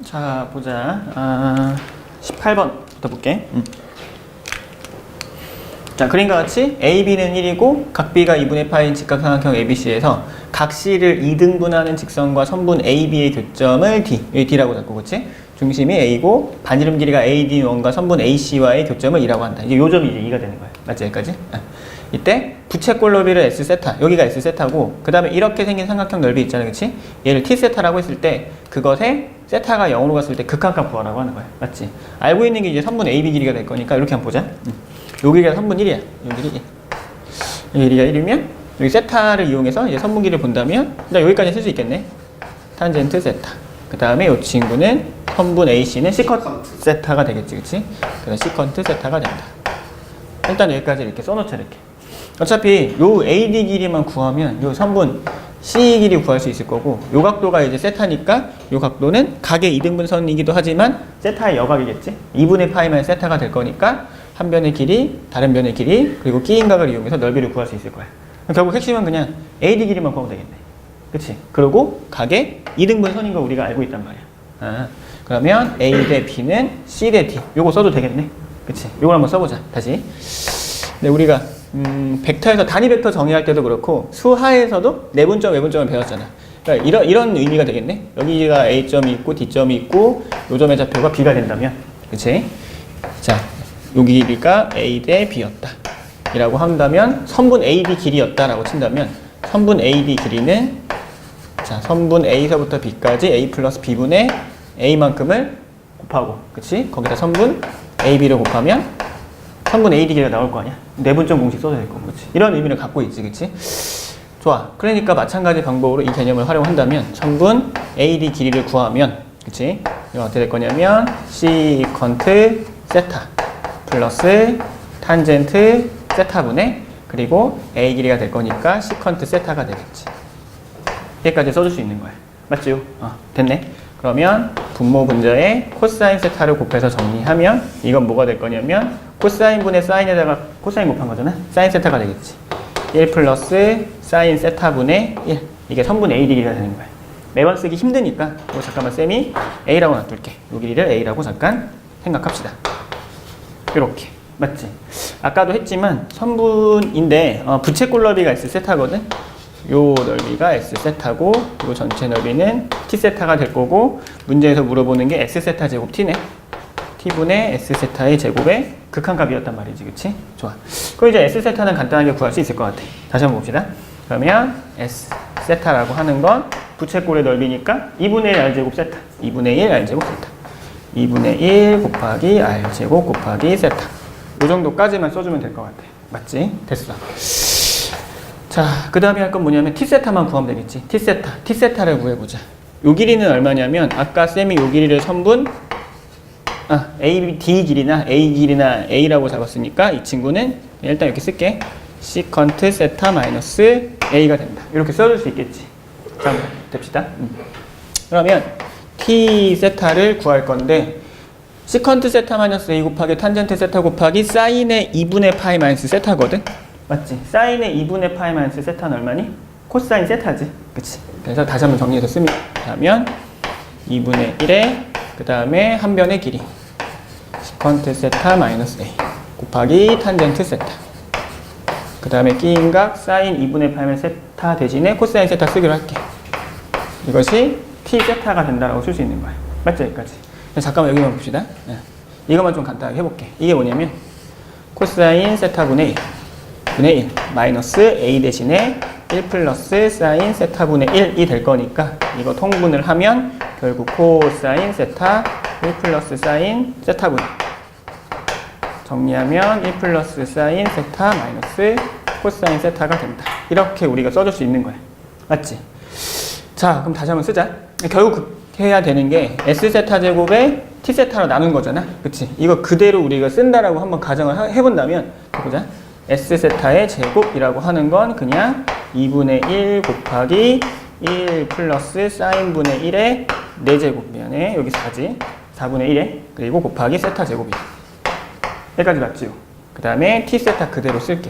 자, 보자. 18번부터 볼게. 자, 그림과 같이 AB는 1이고 각 B가 2분의 파인 직각삼각형 ABC에서 각 C를 2등분하는 직선과 선분 AB의 교점을 D, 여기 D라고 잡고, 그치? 중심이 A고 반지름 길이가 AD1과 선분 AC와의 교점을 2라고 한다. 이제 요 점이 이제 2가 되는 거야. 맞지? 여기까지? 이때 부채꼴 너비를 S 세타, 여기가 S 세타고 그 다음에 이렇게 생긴 삼각형 넓이 있잖아, 그치? 얘를 T 세타라고 했을 때 그것에 세타가 0으로 갔을 때 극한값 구하라고 하는 거야. 맞지? 알고 있는 게 이제 선분 AB 길이가 될 거니까 이렇게 한번 보자. 요 길이가 선분 1이야. 요 길이 1. 이 길이가 1이면 여기 세타를 이용해서 이제 선분 길이를 본다면 일단 여기까지 쓸 수 있겠네. 탄젠트 세타. 그 다음에 이 친구는 선분 AC는 시컨트 세타가 되겠지, 그치? 그래서 시컨트 세타가 된다. 일단 여기까지 이렇게 써놓자, 이렇게. 어차피 요 AD 길이만 구하면 요 선분 C 길이 구할 수 있을 거고 요 각도가 이제 세타니까 요 각도는 각의 2등분선이기도 하지만 세타의 여각이겠지? 2분의 파이만 세타가 될 거니까 한 변의 길이, 다른 변의 길이, 그리고 끼인 각을 이용해서 넓이를 구할 수 있을 거야. 결국 핵심은 그냥 AD 길이만 구하면 되겠네. 그치? 그리고 각의 2등분선인 거 우리가 알고 있단 말이야. 그러면 A 대 B는 C 대 D. 요거 써도 되겠네. 그치? 요걸 한번 써보자. 다시. 근데 우리가 벡터에서 단위 벡터 정의할 때도 그렇고 수하에서도 내분점, 외분점을 배웠잖아. 그러니까 이런 의미가 되겠네. 여기가 A점이 있고 D점이 있고 요 점의 좌표가 B가 된다면, 그치? 자, 여기 길이가 A 대 B였다 이라고 한다면 선분 AD 길이였다라고 친다면 선분 AD 길이는 자, 선분 A서부터 B까지 A 플러스 B분의 A만큼을 곱하고, 그치? 거기다 선분 AB를 곱하면 선분 AD 길이가 나올 거 아니야? 내분점 공식 써도 될 거고, 그치? 이런 의미를 갖고 있지, 그치? 좋아. 그러니까 마찬가지 방법으로 이 개념을 활용한다면 선분 AD 길이를 구하면, 그치? 이거 어떻게 될 거냐면 시컨트 세타 플러스 탄젠트 세타분의 그리고 A 길이가 될 거니까 시컨트 세타가 되겠지. 여기까지 써줄 수 있는 거야. 맞지요? 됐네. 그러면 분모 분자에 코사인 세타를 곱해서 정리하면 이건 뭐가 될 거냐면 코사인분의 사인에다가 코사인 곱한 거잖아. 사인 세타가 되겠지. 1 플러스 사인 세타분의 1. 이게 선분 AD 길이가 되는 거야. 매번 쓰기 힘드니까 이거 잠깐만 쌤이 A라고 놔둘게. 이 길이를 A라고 잠깐 생각합시다. 이렇게. 맞지? 아까도 했지만 선분인데 부채꼴 너비가 S 세타거든. 요 넓이가 S 세타고 요 전체 넓이는 T 세타가 될 거고 문제에서 물어보는 게 S 세타 제곱 T네. T분의 S 세타의 제곱의 극한값이었단 말이지, 그치? 좋아. 그럼 이제 S 세타는 간단하게 구할 수 있을 것 같아. 다시 한번 봅시다. 그러면 S 세타라고 하는 건 부채꼴의 넓이니까 2분의 1 R제곱 세타 2분의 1 R제곱 세타 2분의 1 곱하기 R제곱 곱하기 세타 요 정도까지만 써주면 될 것 같아. 맞지? 됐어. 자, 그 다음에 할 건 뭐냐면 T세타만 구하면 되겠지. T세타. T세타를 구해보자. 요 길이는 얼마냐면 아까 쌤이 요 길이를 선분 D 길이나 A 길이나 A라고 잡았으니까 이 친구는 일단 이렇게 쓸게. 시컨트 세타 마이너스 A가 된다. 이렇게 써줄 수 있겠지. 자, 됩시다. 그러면 T 세타를 구할 건데 시컨트 세타 마이너스 A 곱하기 탄젠트 세타 곱하기 사인의 2분의 파이 마이너스 세타거든? 맞지? 사인의 2분의 파이 마이너스 세타는 얼마니? 코사인 세타지. 그치? 그래서 다시 한번 정리해서 쓰면 2분의 1에 그 다음에 한 변의 길이 시컨트 세타 마이너스 A 곱하기 탄젠트 세타 그 다음에 끼인각 사인 2분의 파이 마이너스 세타 대신에 코사인 세타 쓰기로 할게. 이것이 T 세타가 된다라고 쓸 수 있는 거야. 맞죠? 여기까지. 잠깐만 여기만 봅시다. 이것만 좀 간단하게 해볼게. 이게 뭐냐면 코사인 세타분의 1 분의 1 마이너스 A 대신에 1 플러스 사인 세타분의 1이 될 거니까 이거 통분을 하면 결국 코사인 세타 1 플러스 사인 세타분 정리하면 1 플러스 사인 세타 마이너스 코사인 세타가 된다. 이렇게 우리가 써줄 수 있는 거야. 맞지? 자, 그럼 다시 한번 쓰자. 결국 해야 되는 게 S세타 제곱에 T세타로 나눈 거잖아. 그치? 이거 그대로 우리가 쓴다라고 한번 가정을 해본다면 보자. S세타의 제곱이라고 하는 건 그냥 2분의 1 곱하기 1 플러스 사인분의 1의 4제곱 미안해. 여기 4지. 4분의 1에 그리고 곱하기 세타 제곱이야. 여기까지 맞지요? 그 다음에 T세타 그대로 쓸게.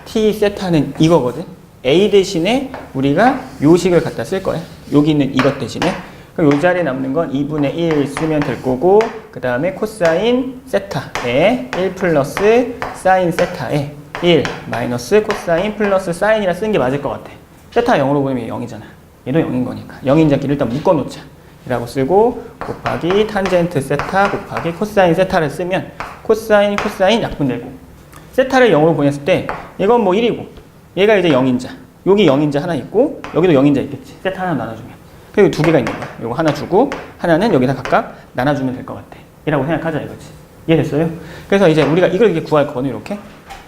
T세타는 이거거든. A 대신에 우리가 요 식을 갖다 쓸 거야. 여기 있는 이것 대신에. 그럼 이 자리에 남는 건 2분의 1 쓰면 될 거고, 그 다음에 코사인 세타에 1 플러스 사인 세타에 1 마이너스 코사인 플러스 사인이라 쓰는 게 맞을 것 같아. 세타 0으로 보면 0이잖아. 얘도 0인 거니까. 0인자끼리 일단 묶어놓자. 이라고 쓰고, 곱하기 탄젠트 세타 곱하기 코사인 세타를 쓰면 코사인 약분되고, 세타를 0으로 보냈을 때 이건 뭐 1이고, 얘가 이제 0인자. 여기 0인자 하나 있고, 여기도 0인자 있겠지. 세타 하나 나눠주면. 그리고 두 개가 있는 거야. 요거 하나 주고, 하나는 여기다 각각 나눠주면 될 것 같아. 이라고 생각하자 이거지. 이해됐어요? 그래서 이제 우리가 이걸 이렇게 구할 거거든, 이렇게.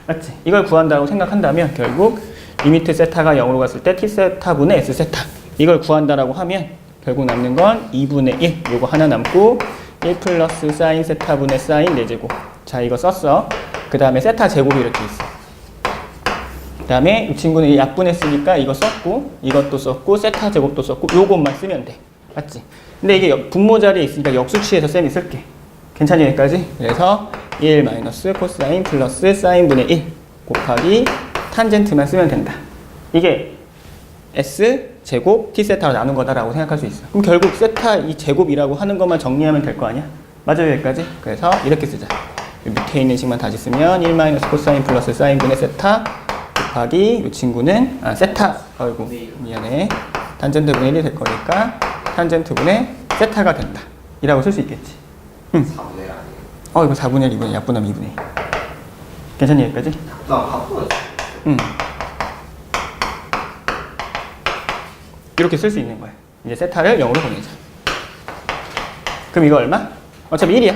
맞지? 이걸 구한다고 생각한다면 결국 리미트 세타가 0으로 갔을 때 t 세타분의 s 세타. 이걸 구한다라고 하면 결국 남는 건 2분의 1. 요거 하나 남고 1 플러스 사인 세타분의 사인 4제곱. 자, 이거 썼어. 그 다음에 세타 제곱이 이렇게 있어. 그 다음에 이 친구는 약분했으니까 이거 썼고, 이것도 썼고, 세타 제곱도 썼고, 요것만 쓰면 돼. 맞지? 근데 이게 분모 자리에 있으니까 역수치해서 쌤이 쓸게. 괜찮니 여기까지? 그래서 1 마이너스 코사인 플러스 사인분의 1 곱하기 탄젠트만 쓰면 된다. 이게 S 제곱 T 세타로 나눈 거다라고 생각할 수 있어. 그럼 결국 세타 이 제곱이라고 하는 것만 정리하면 될 거 아니야? 맞아요 여기까지? 그래서 이렇게 쓰자. 밑에 있는 식만 다시 쓰면 1 마이너스 코사인 플러스 사인분의 세타 곱하기 이 친구는 세타 아이고 미안해 탄젠트분의 1이 될 거니까 탄젠트분의 세타가 된다. 이라고 쓸 수 있겠지. 4분의 1 아니에요? 이거 4분의 1, 2분의 1, 약분하면 2분의 1. 괜찮니 여기까지? 나 바꾸었어. 이렇게 쓸 수 있는 거야. 이제 세타를 0으로 보내자. 그럼 이거 얼마? 어차피 1이야.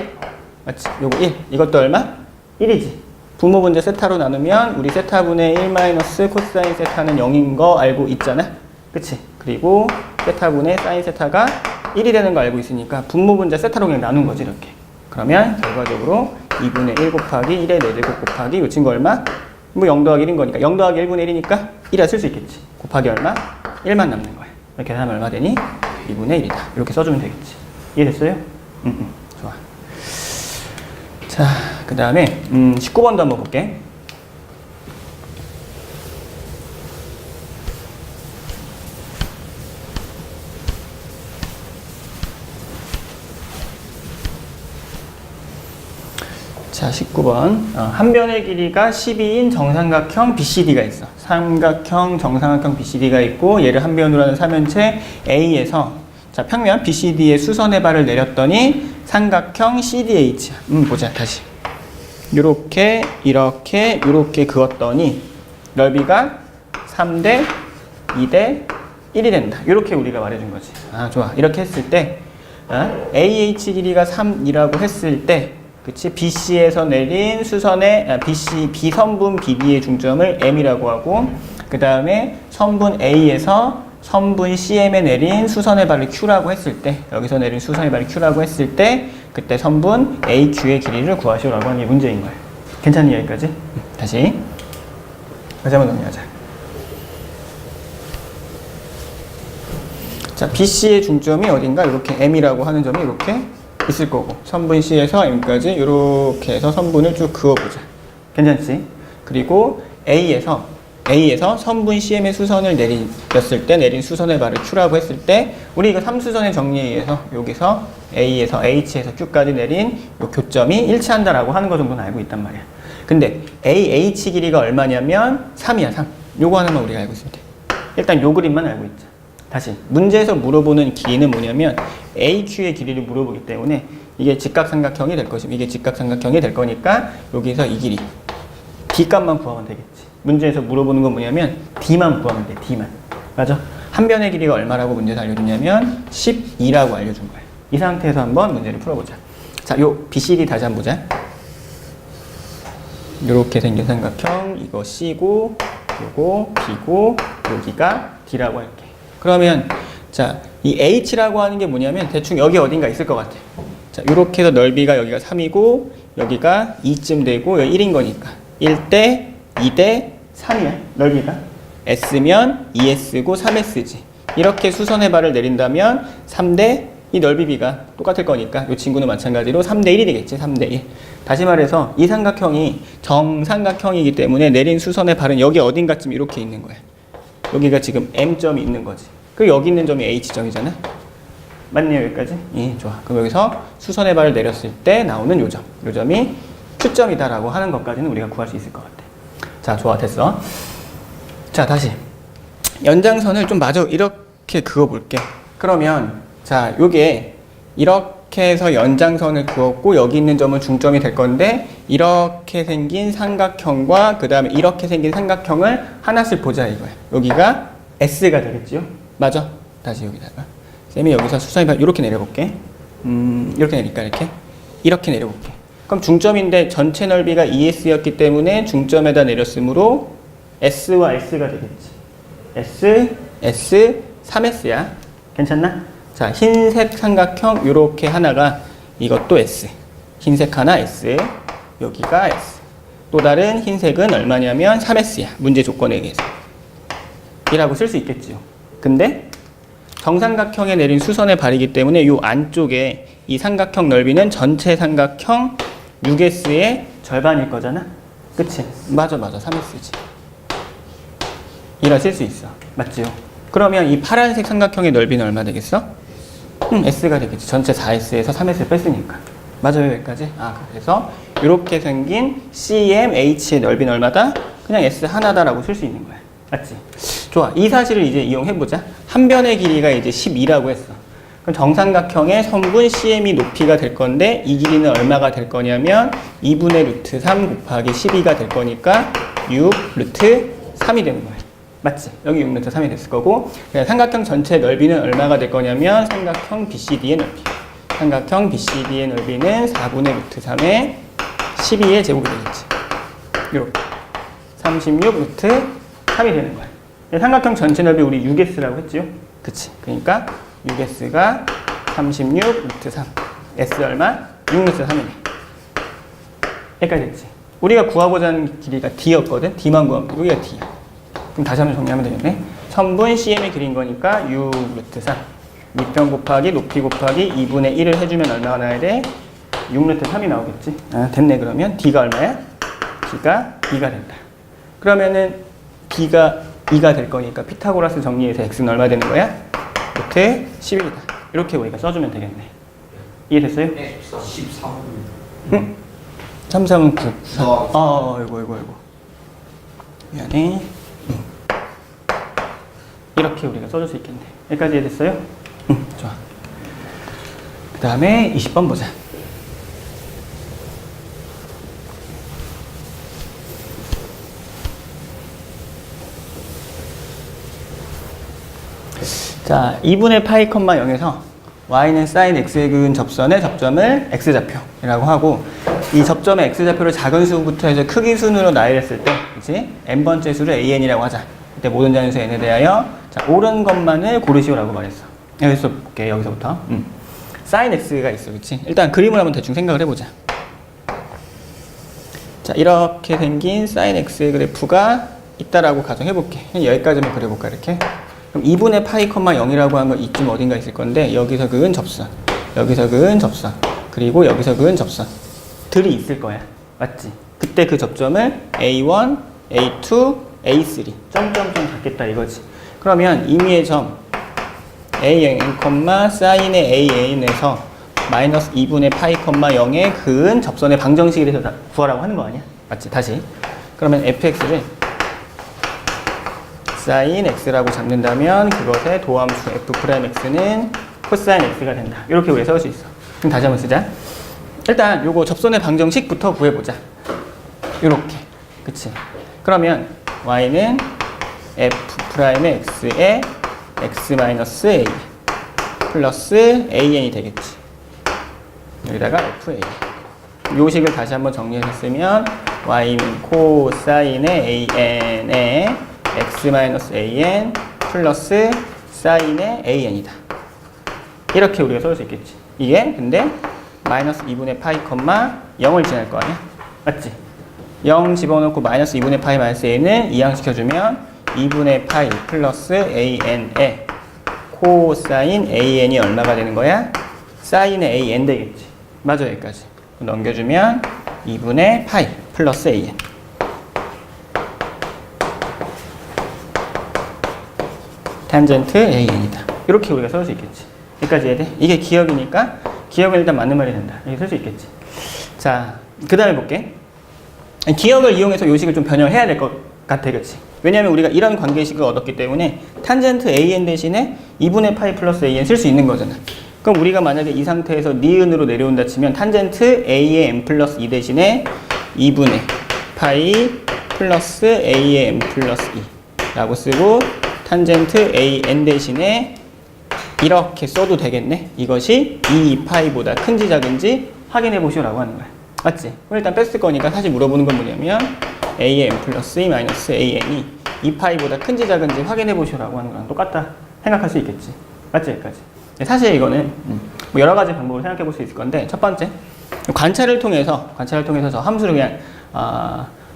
맞지? 요거 1. 이것도 얼마? 1이지. 부모 분자 세타로 나누면 우리 세타분의 1 마이너스 코사인 세타는 0인 거 알고 있잖아. 그치? 그리고 세타분의 사인 세타가 1이 되는 거 알고 있으니까 분모 분자 세타로 그냥 나눈 거지 이렇게. 그러면 결과적으로 2분의 1 곱하기 1의 4제곱 곱하기 요 친구 얼마? 뭐 0 더하기 1인 거니까 0 더하기 1분의 1이니까 1이라 쓸 수 있겠지. 곱하기 얼마? 1만 남는 거야. 이렇게 하면 얼마 되니? 2분의 1이다. 이렇게 써주면 되겠지. 이해됐어요? 좋아. 자, 그 다음에 19번도 한번 볼게. 자, 19번. 한 변의 길이가 12인 정삼각형 BCD가 있어. 삼각형 정삼각형 BCD가 있고 얘를 한 변으로 하는 삼면체 A에서 자, 평면 BCD의 수선의 발을 내렸더니 삼각형 CDH. 보자, 다시. 요렇게, 이렇게, 요렇게 그었더니 넓이가 3대 2대 1이 된다. 요렇게 우리가 말해준 거지. 아, 좋아. 이렇게 했을 때 AH 길이가 3이라고 했을 때 그치? BC에서 내린 수선의 B선분 BD의 중점을 M이라고 하고 그 다음에 선분 A에서 선분 CM에 내린 수선의 발을 Q라고 했을 때 여기서 내린 수선의 발을 Q라고 했을 때 그때 선분 AQ의 길이를 구하시오라고 하는 게 문제인 거예요. 괜찮니 여기까지? 다시 한번 정리하자. 자, BC의 중점이 어딘가 이렇게 M이라고 하는 점이 이렇게 있을 거고 선분 C에서 M까지 이렇게 해서 선분을 쭉 그어보자. 괜찮지? 그리고 A에서 선분 CM의 수선을 내렸을 때 내린 수선의 발을 Q라고 했을 때 우리 이거 3수선의 정리에 의해서 여기서 A에서 H에서 Q까지 내린 요 교점이 일치한다라고 하는 거 정도는 알고 있단 말이야. 근데 AH 길이가 얼마냐면 3이야 3. 요거 하나만 우리가 알고 있으면 돼. 일단 요 그림만 알고 있자. 다시 문제에서 물어보는 길이는 뭐냐면 AQ의 길이를 물어보기 때문에 이게 직각삼각형이 될 것이고 이게 직각삼각형이 될 거니까 여기서 이 길이 D값만 구하면 되겠지. 문제에서 물어보는 건 뭐냐면 D만 구하면 돼. D만. 맞아? 한 변의 길이가 얼마라고 문제에서 알려줬냐면 12라고 알려준 거야. 이 상태에서 한번 문제를 풀어보자. 자, 요 BCD 다시 한번 보자. 요렇게 생긴 삼각형 이거 C고 요거 B고 여기가 D라고 할게. 그러면 자, 이 H라고 하는 게 뭐냐면 대충 여기 어딘가 있을 것 같아. 자, 요렇게 해서 넓이가 여기가 3이고 여기가 2쯤 되고 여기 1인 거니까 1대 2대 3이야. 넓이가 S면 2S고 3S지. 이렇게 수선의 발을 내린다면 3대 이 넓이비가 똑같을 거니까 이 친구는 마찬가지로 3대 1이 되겠지. 3대 1. 다시 말해서 이 삼각형이 정삼각형이기 때문에 내린 수선의 발은 여기 어딘가쯤 이렇게 있는 거야. 여기가 지금 M점이 있는 거지. 그리고 여기 있는 점이 H점이잖아. 맞네요, 여기까지? 예, 좋아. 그럼 여기서 수선의 발을 내렸을 때 나오는 요점. 요점이 Q점이다라고 하는 것까지는 우리가 구할 수 있을 것 같아. 자, 좋아. 됐어. 자, 다시. 연장선을 좀 마저 이렇게 그어볼게. 그러면, 자, 요게 이렇게 해서 연장선을 그었고, 여기 있는 점은 중점이 될 건데, 이렇게 생긴 삼각형과 그 다음에 이렇게 생긴 삼각형을 하나씩 보자 이거야. 여기가 S가 되겠지요? 맞아? 다시 여기다가. 쌤이 여기서 수선의 발 이렇게 내려볼게. 이렇게 내릴까 이렇게 내려볼게. 그럼 중점인데 전체 넓이가 ES였기 때문에 중점에다 내렸으므로 S와 S가 되겠지. S, S, 3S야. 괜찮나? 자, 흰색 삼각형 요렇게 하나가 이것도 S. 흰색 하나 S. 여기가 S. 또 다른 흰색은 얼마냐면 3S야. 문제 조건에 의해서. 이라고 쓸 수 있겠지요. 근데 정삼각형에 내린 수선의 발이기 때문에 이 안쪽에 이 삼각형 넓이는 전체 삼각형 6S의 절반일 거잖아? 그치? 맞아. 3S지. 이라 쓸 수 있어. 맞지요? 그러면 이 파란색 삼각형의 넓이는 얼마 되겠어? S가 되겠지. 전체 4S에서 3S를 뺐으니까. 맞아요, 여기까지? 그래서 이렇게 생긴 CMH의 넓이는 얼마다? 그냥 S 하나다라고 쓸 수 있는 거야. 맞지? 좋아. 이 사실을 이제 이용해보자. 한 변의 길이가 이제 12라고 했어. 그럼 정삼각형의 선분 CM이 높이가 될 건데 이 길이는 얼마가 될 거냐면 2분의 루트 3 곱하기 12가 될 거니까 6 루트 3이 되는 거야. 맞지? 여기 6 루트 3이 됐을 거고 삼각형 전체 넓이는 얼마가 될 거냐면 삼각형 BCD의 넓이. 삼각형 BCD의 넓이는 4분의 루트 3의 12의 제곱이 되겠지. 이렇게 36 루트 3이 되는 거야. 삼각형 전체 넓이 우리 6S라고 했지요? 그치. 그러니까 6S가 36 루트 3. S 얼마? 6 루트 3이네. 여기까지 됐지. 우리가 구하고자 하는 길이가 D였거든? D만 구하면 돼. 여기가 D야. 그럼 다시 한번 정리하면 되겠네. 선분 CM의 길이인 거니까 6 루트 3. 밑변 곱하기 높이 곱하기 2분의 1을 해주면 얼마가 나와야 돼? 6 루트 3이 나오겠지. 됐네. 그러면 D가 얼마야? D가 2가 된다. 그러면은 D가 2가 될 거니까 피타고라스 정리해서 x는 얼마 되는 거야? 루트 11이다. 이렇게 우리가 써주면 되겠네. 이해됐어요? 네, 13. 응? 3, 3은 9. 아이고. 미안해. 이렇게 우리가 써줄 수 있겠네. 여기까지 이해됐어요? 좋아. 그 다음에 20번 보자. 자, 2분의 파이 컴마 0에서 y는 sin x에 그은 접선의 접점을 x좌표라고 하고 이 접점의 x좌표를 작은 수부터 해서 크기 순으로 나열했을 때 그치? n번째 수를 an이라고 하자. 그때 모든 자연수 n에 대하여 자, 옳은 것만을 고르시오라고 말했어. 여기서 볼게. 여기서부터 sin x가 있어. 그치? 일단 그림을 한번 대충 생각을 해보자. 자, 이렇게 생긴 sin x의 그래프가 있다라고 가정해볼게. 여기까지만 그려볼까 이렇게. 그럼 2분의 파이 컴마 0이라고 한 건 이쯤 어딘가 있을 건데 여기서 그은 접선, 여기서 그은 접선, 그리고 여기서 그은 접선 들이 있을 거야. 맞지? 그때 그 접점을 A1, A2, A3 점점점 갖겠다 이거지. 그러면 임의의 점 AN, 사인의 AN에서 마이너스 2분의 파이 컴마 0에 그은 접선의 방정식을 해서 구하라고 하는 거 아니야? 맞지? 다시. 그러면 fx를 sin x라고 잡는다면 그것의 도함수 f'x는 코사인 x가 된다. 이렇게 우리가 세울 수 있어. 그럼 다시 한번 쓰자. 일단 요거 접선의 방정식부터 구해보자. 요렇게. 그치? 그러면 y는 f'x에 x-a 플러스 an이 되겠지. 여기다가 fa. 요 식을 다시 한번 정리해줬으면 y는 코사인의 an에 x-an 플러스 사인의 an이다. 이렇게 우리가 써줄 수 있겠지. 이게 근데 마이너스 2분의 파이 컴마 0을 지날 거 아니야? 맞지? 0 집어넣고 마이너스 2분의 파이 마이너스 a는 이항시켜주면 2분의 파이 플러스 an에 코사인 an이 얼마가 되는 거야? 사인의 an 되겠지. 맞아, 여기까지. 넘겨주면 2분의 파이 플러스 an. 탄젠트 an이다. 이렇게 우리가 써줄 수 있겠지. 여기까지 해야 돼? 이게 기억이니까 기억은 일단 맞는 말이 된다. 이렇게 쓸 수 있겠지. 자, 그 다음에 볼게. 기억을 이용해서 요식을 좀 변형해야 될 것 같아, 그치? 왜냐면 우리가 이런 관계식을 얻었기 때문에 탄젠트 an 대신에 2분의 파이 플러스 an 쓸 수 있는 거잖아. 그럼 우리가 만약에 이 상태에서 니은으로 내려온다 치면 탄젠트 a의 n 플러스 2 대신에 2분의 파이 플러스 a의 n 플러스 2 라고 쓰고 탄젠트 an 대신에 이렇게 써도 되겠네. 이것이 2파이보다 큰지 작은지 확인해 보시오라고 하는 거야. 맞지? 그럼 일단 뺐을 거니까 사실 물어보는 건 뭐냐면 a의 n 플러스 2 마이너스 an이 2파이보다 큰지 작은지 확인해 보시오라고 하는 거랑 똑같다 생각할 수 있겠지. 맞지? 여기까지. 사실 이거는 뭐 여러 가지 방법을 생각해 볼 수 있을 건데 첫 번째 관찰을 통해서 저 함수를 그냥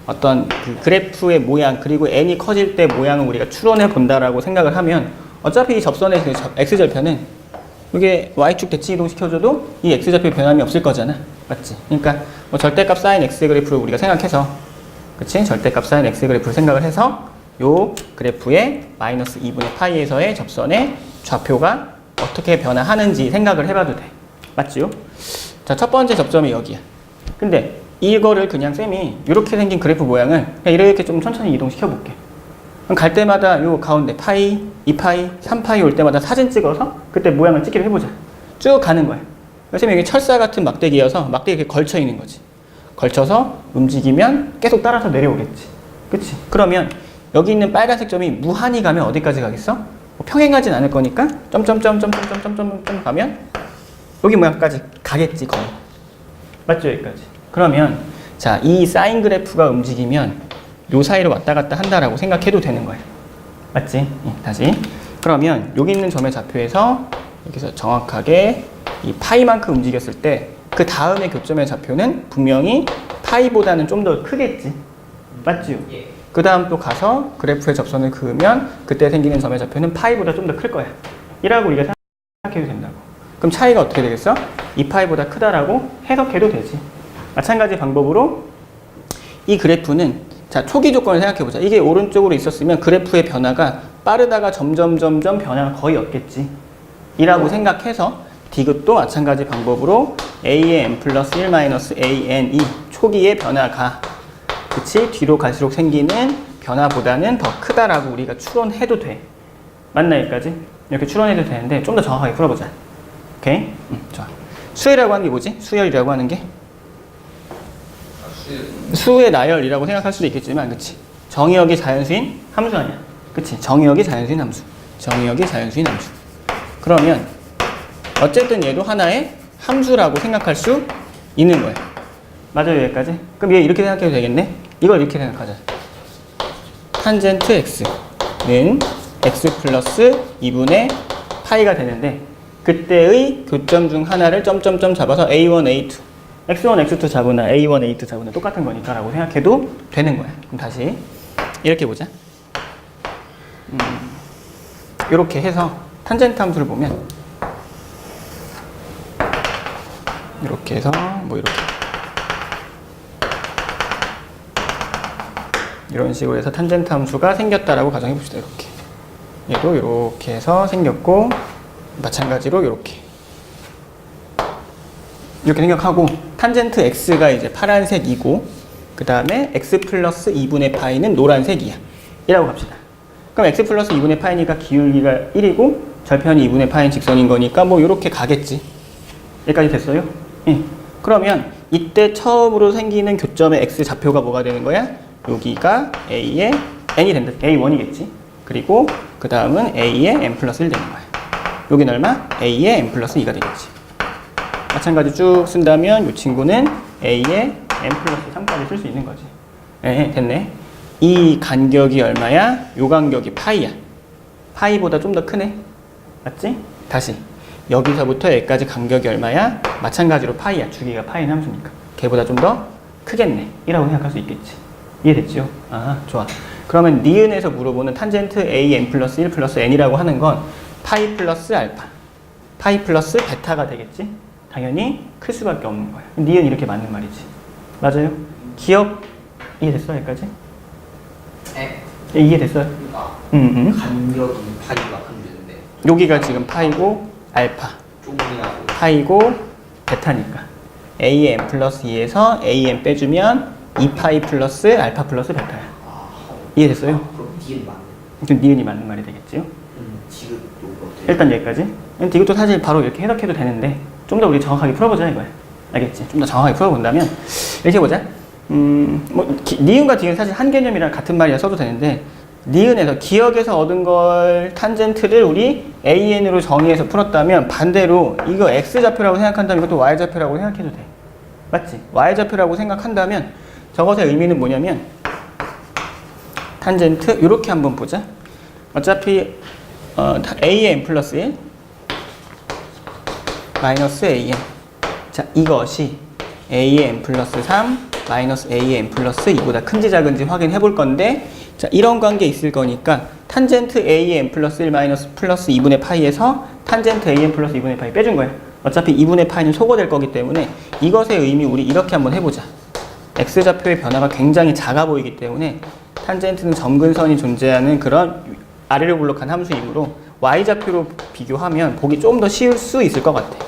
어떤 그 그래프의 모양 그리고 n이 커질 때 모양을 우리가 추론해 본다라고 생각을 하면 어차피 이 접선의 그 x절편은 이게 y축 대칭 이동시켜줘도 이 x절표 변함이 없을 거잖아. 맞지? 그러니까 뭐 절대값 sin x 그래프를 우리가 생각해서 그치? 절대값 sin x 그래프를 생각을 해서 요 그래프의 마이너스 2분의 파이에서의 접선의 좌표가 어떻게 변화하는지 생각을 해봐도 돼. 맞지요? 자, 첫 번째 접점이 여기야. 근데 이거를 그냥 쌤이 이렇게 생긴 그래프 모양을 그냥 이렇게 좀 천천히 이동시켜 볼게. 그럼 갈 때마다 요 가운데 파이, 2파이, 3파이 올 때마다 사진 찍어서 그때 모양을 찍기를 해보자. 쭉 가는 거야. 쌤이 이게 철사 같은 막대기여서 막대기가 이렇게 걸쳐 있는 거지. 걸쳐서 움직이면 계속 따라서 내려오겠지. 그치? 그러면 여기 있는 빨간색 점이 무한히 가면 어디까지 가겠어? 뭐 평행하진 않을 거니까 점점점점점점점 가면 여기 모양까지 가겠지 거의. 맞죠? 여기까지. 그러면 자, 이 사인 그래프가 움직이면 요 사이로 왔다 갔다 한다라고 생각해도 되는 거예요. 맞지? 다시. 그러면 여기 있는 점의 좌표에서 여기서 정확하게 이 파이만큼 움직였을 때 그 다음에 교점의 좌표는 분명히 파이보다는 좀 더 크겠지. 맞죠? 예. 그 다음 또 가서 그래프의 접선을 그으면 그때 생기는 점의 좌표는 파이보다 좀 더 클 거야. 이라고 우리가 생각해도 된다고. 그럼 차이가 어떻게 되겠어? 2파이보다 크다라고 해석해도 되지. 마찬가지 방법으로 이 그래프는 자, 초기 조건을 생각해보자. 이게 오른쪽으로 있었으면 그래프의 변화가 빠르다가 점점 변화가 거의 없겠지. 이라고 생각해서 디귿도 마찬가지 방법으로 a의 n 플러스 1 마이너스 an이 초기의 변화가 그치? 뒤로 갈수록 생기는 변화보다는 더 크다라고 우리가 추론해도 돼. 맞나 여기까지? 이렇게 추론해도 되는데 좀 더 정확하게 풀어보자. 오케이? 좋아. 수열이라고 하는 게 뭐지? 수열이라고 하는 게? 수의 나열이라고 생각할 수도 있겠지만 그치? 정의역이 자연수인 함수 아니야. 그치? 정의역이 자연수인 함수. 정의역이 자연수인 함수. 그러면 어쨌든 얘도 하나의 함수라고 생각할 수 있는 거야. 맞아요 여기까지? 그럼 얘 이렇게 생각해도 되겠네? 이걸 이렇게 생각하자. 탄젠트 x는 x 플러스 2분의 파이가 되는데 그때의 교점 중 하나를 점점점 잡아서 a1, a2 x1, x2 잡으나 a1, a2 잡으나 똑같은 거니까 라고 생각해도 되는 거야. 그럼 다시 이렇게 보자. 이렇게 해서 탄젠트 함수를 보면 이렇게 해서 뭐 이렇게 이런 식으로 해서 탄젠트 함수가 생겼다라고 가정해 봅시다. 이렇게 얘도 이렇게 해서 생겼고 마찬가지로 이렇게 생각하고 탄젠트 x가 이제 파란색이고 그 다음에 x 플러스 2분의 파이는 노란색이야 이라고 갑시다. 그럼 x 플러스 2분의 파이니까 기울기가 1이고 절편이 2분의 파인 직선인 거니까 뭐 이렇게 가겠지. 여기까지 됐어요? 예. 그러면 이때 처음으로 생기는 교점의 x 좌표가 뭐가 되는 거야? 여기가 a의 n이 된다. a1이겠지. 그리고 그 다음은 a의 n 플러스 1 되는 거야. 여기는 얼마? a의 n 플러스 2가 되겠지. 마찬가지 쭉 쓴다면 이 친구는 a의 n 플러스 3까지 쓸 수 있는 거지. 네, 됐네. 이 간격이 얼마야? 요 간격이 파이야. 파이보다 좀 더 크네. 맞지? 다시 여기서부터 여기까지 간격이 얼마야? 마찬가지로 파이야. 주기가 파인 함수니까 걔보다 좀 더 크겠네 이라고 생각할 수 있겠지. 이해됐죠? 아, 좋아. 그러면 니은에서 물어보는 탄젠트 a n 플러스 1 플러스 n이라고 하는 건 파이 플러스 알파, 파이 플러스 베타가 되겠지? 당연히 클 수밖에 없는 거야. 니은 이렇게 맞는 말이지. 맞아요? 기억 이해됐어? 여기까지? 네. 이해됐어요? 간격이 파이가 안 되는데 여기가 지금 파이고 알파. 쪼금이라고. 파이고 베타니까 am 플러스 2에서 am 빼주면 2파이 플러스 알파 플러스 베타야. 이해됐어요? 그럼 니은 맞네. 좀 니은이 맞는 말이 되겠지요? 지금 요거 일단 여기까지. 이것도 사실 바로 이렇게 해석해도 되는데 좀 더 우리 정확하게 풀어보자 이거야. 알겠지? 좀 더 정확하게 풀어본다면 이렇게 보자. 니은과 디은 사실 한 개념이랑 같은 말이라 써도 되는데 니은에서 기억에서 얻은 걸 탄젠트를 우리 AN으로 정의해서 풀었다면 반대로 이거 X좌표라고 생각한다면 이것도 Y좌표라고 생각해도 돼. 맞지? Y좌표라고 생각한다면 저것의 의미는 뭐냐면 탄젠트 이렇게 한번 보자. 어차피 AN 플러스 1 마이너스 AN. 자, 이것이 AN 플러스 3 마이너스 AN 플러스 2보다 큰지 작은지 확인해 볼 건데 자, 이런 관계 있을 거니까 탄젠트 AN 플러스 1 마이너스 플러스 2분의 파이에서 탄젠트 AN 플러스 2분의 파이 빼준 거야. 어차피 2분의 파이는 소거될 거기 때문에 이것의 의미 우리 이렇게 한번 해보자. X좌표의 변화가 굉장히 작아 보이기 때문에 탄젠트는 점근선이 존재하는 그런 아래로 블록한 함수이므로 Y좌표로 비교하면 보기 좀 더 쉬울 수 있을 것 같아.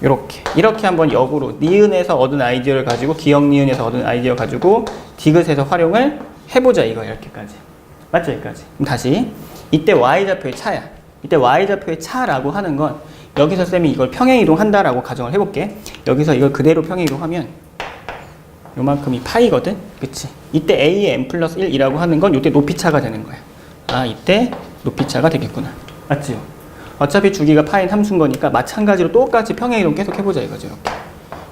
이렇게 한번 역으로 니은에서 얻은 아이디어를 가지고 기억 니은에서 얻은 아이디어 가지고 디귿에서 활용을 해보자 이거 이렇게까지. 맞죠? 여기까지. 그럼 다시 이때 Y좌표의 차야. 이때 Y좌표의 차라고 하는 건 여기서 쌤이 이걸 평행이동 한다라고 가정을 해볼게. 여기서 이걸 그대로 평행이동하면 요만큼이 파이거든? 그치? 이때 AN 플러스 1이라고 하는 건 이때 높이차가 되는 거야. 아, 이때 높이차가 되겠구나. 맞지요? 어차피 주기가 파인 함수인 거니까 마찬가지로 똑같이 평행이동 계속 해보자 이거죠. 이렇게.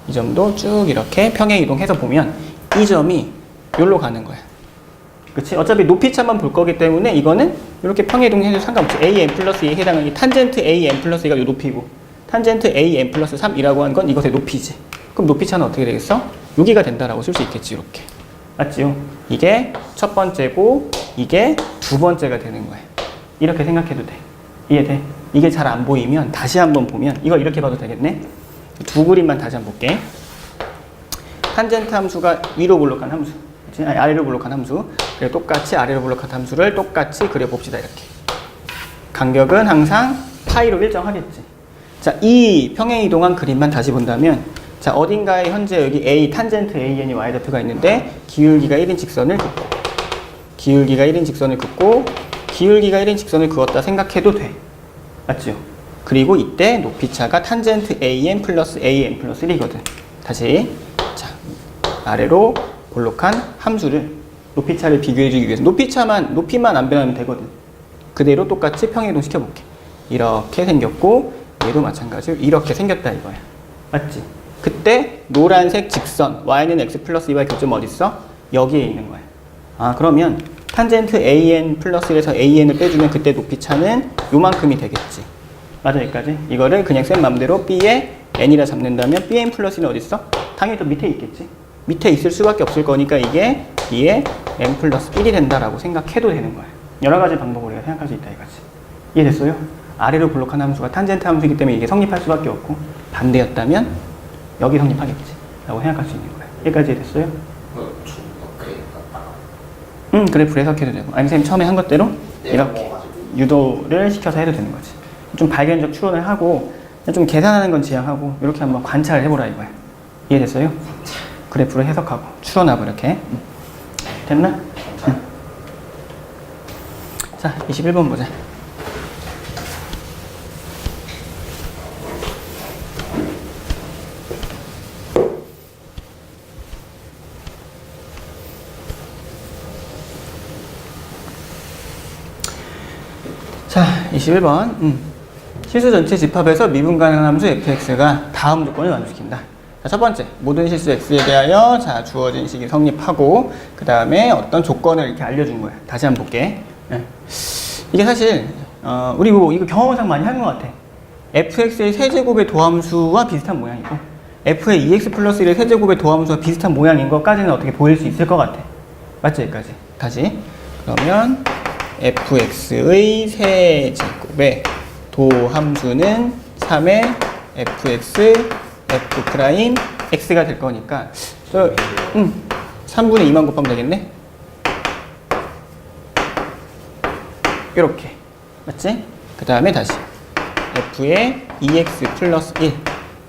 이 점도 쭉 이렇게 평행이동해서 보면 이 점이 여기로 가는 거야. 그치? 어차피 높이차만 볼 거기 때문에 이거는 이렇게 평행이동해도 상관없지. AN 플러스 2에 해당하는 이 탄젠트 AN 플러스 2가 이 높이고 탄젠트 AN 플러스 3이라고 하는 건 이것의 높이지. 그럼 높이차는 어떻게 되겠어? 여기가 된다라고 쓸 수 있겠지. 이렇게. 맞지요? 이게 첫 번째고 이게 두 번째가 되는 거야. 이렇게 생각해도 돼. 이해돼? 이게 잘 안 보이면 다시 한번 보면 이거 이렇게 봐도 되겠네. 두 그림만 다시 한번 볼게. 탄젠트 함수가 위로 블록한 함수, 그치? 아니, 아래로 블록한 함수. 그래 똑같이 아래로 블록한 함수를 똑같이 그려봅시다. 이렇게. 간격은 항상 파이로 일정하겠지. 자, 이 평행이동한 그림만 다시 본다면 자, 어딘가에 현재 여기 A, 탄젠트 AN이 Y좌표가 있는데 기울기가 1인 직선을 긋고 기울기가 1인 직선을 긋고 기울기가 1인 직선을 그었다 생각해도 돼. 맞죠? 그리고 이때 높이차가 탄젠트 AN 플러스 AN 플러스 1이거든. 다시 자, 아래로 볼록한 함수를 높이차를 비교해주기 위해서 높이만 안 변하면 되거든. 그대로 똑같이 평행이동 시켜볼게. 이렇게 생겼고 얘도 마찬가지로 이렇게 생겼다 이거야. 맞지? 그때 노란색 직선 y는 x 플러스 2y 교점 어딨어? 여기에 있는 거야. 아, 그러면 탄젠트 AN 플러스 1에서 AN을 빼주면 그때 높이차는 요만큼이 되겠지. 맞아, 여기까지. 이거를 그냥 쌤 맘대로 B에 N이라 잡는다면 BN 플러스 1는 어딨어? 당연히 또 밑에 있겠지. 밑에 있을 수밖에 없을 거니까 이게 B에 N 플러스 1이 된다라고 생각해도 되는 거야. 여러 가지 방법으로 우리가 생각할 수 있다 이거지. 이해됐어요? 아래로 블록한 함수가 탄젠트 함수이기 때문에 이게 성립할 수밖에 없고 반대였다면 여기 성립하겠지 라고 생각할 수 있는 거야. 여기까지 이해됐어요? 그래, 불해석해도 되고. 아니, 선생님 처음에 한 것대로 이렇게 유도를 시켜서 해도 되는 거지. 좀 발견적 추론을 하고 좀 계산하는 건 지양하고 이렇게 한번 관찰을 해보라 이거야. 이해됐어요? 그래프를 해석하고 추론하고 이렇게. 됐나? 자, 21번 보자. 자, 21번. 실수 전체 집합에서 미분 가능한 함수 fx가 다음 조건을 만족시킨다. 자, 첫 번째, 모든 실수 x에 대하여 자 주어진 식이 성립하고 그 다음에 어떤 조건을 이렇게 알려준 거야. 다시 한번 볼게. 이게 사실 우리 이거 경험상 많이 하는 것 같아. fx의 세제곱의 도함수와 비슷한 모양이고 f의 2x 플러스 1의 세제곱의 도함수와 비슷한 모양인 것까지는 어떻게 보일 수 있을 것 같아. 맞지? 여기까지. 다시. 그러면 fx의 세제곱의 도함수는 3의 fx f 프라임 x가 될 거니까 3분의 2만 곱하면 되겠네? 이렇게. 맞지? 그 다음에 다시 f의 2x 플러스 1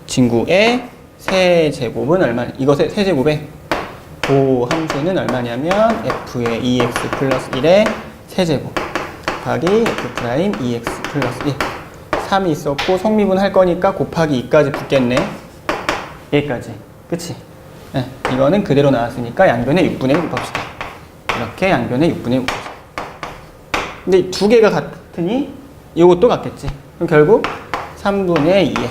친구의 세제곱은 얼마? 이거 세제곱의 그 함수는 얼마냐면 f의 2x 플러스 1의 세제곱 곱하기 f 프라임 2x 플러스 1 3이 있었고 성미분 할 거니까 곱하기 2까지 붙겠네. 여기까지. 그치? 네, 이거는 그대로 나왔으니까 양변에 6분의 1 곱합시다. 이렇게 양변에 6분의 1 곱합시다. 근데 두 개가 같으니 이것도 같겠지. 그럼 결국 3분의 2에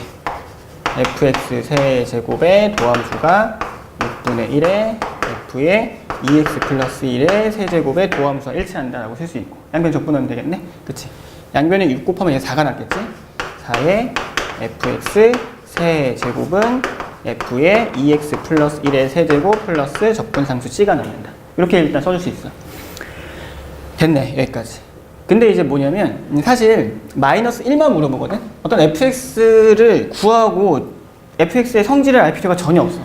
fx 세제곱의 도함수가 6분의 1에 f의 2x 플러스 1의 세제곱의 도함수와 일치한다라고 쓸 수 있고 양변 적분하면 되겠네? 그치? 양변에 6 곱하면 이제 4가 낫겠지? 4의 fx 세제곱은 f의 2x 플러스 1의 세제곱 플러스 적분상수 c가 남는다. 이렇게 일단 써줄 수 있어. 됐네, 여기까지. 근데 이제 뭐냐면 사실 마이너스 1만 물어보거든? 어떤 fx를 구하고 fx의 성질을 알 필요가 전혀 없어.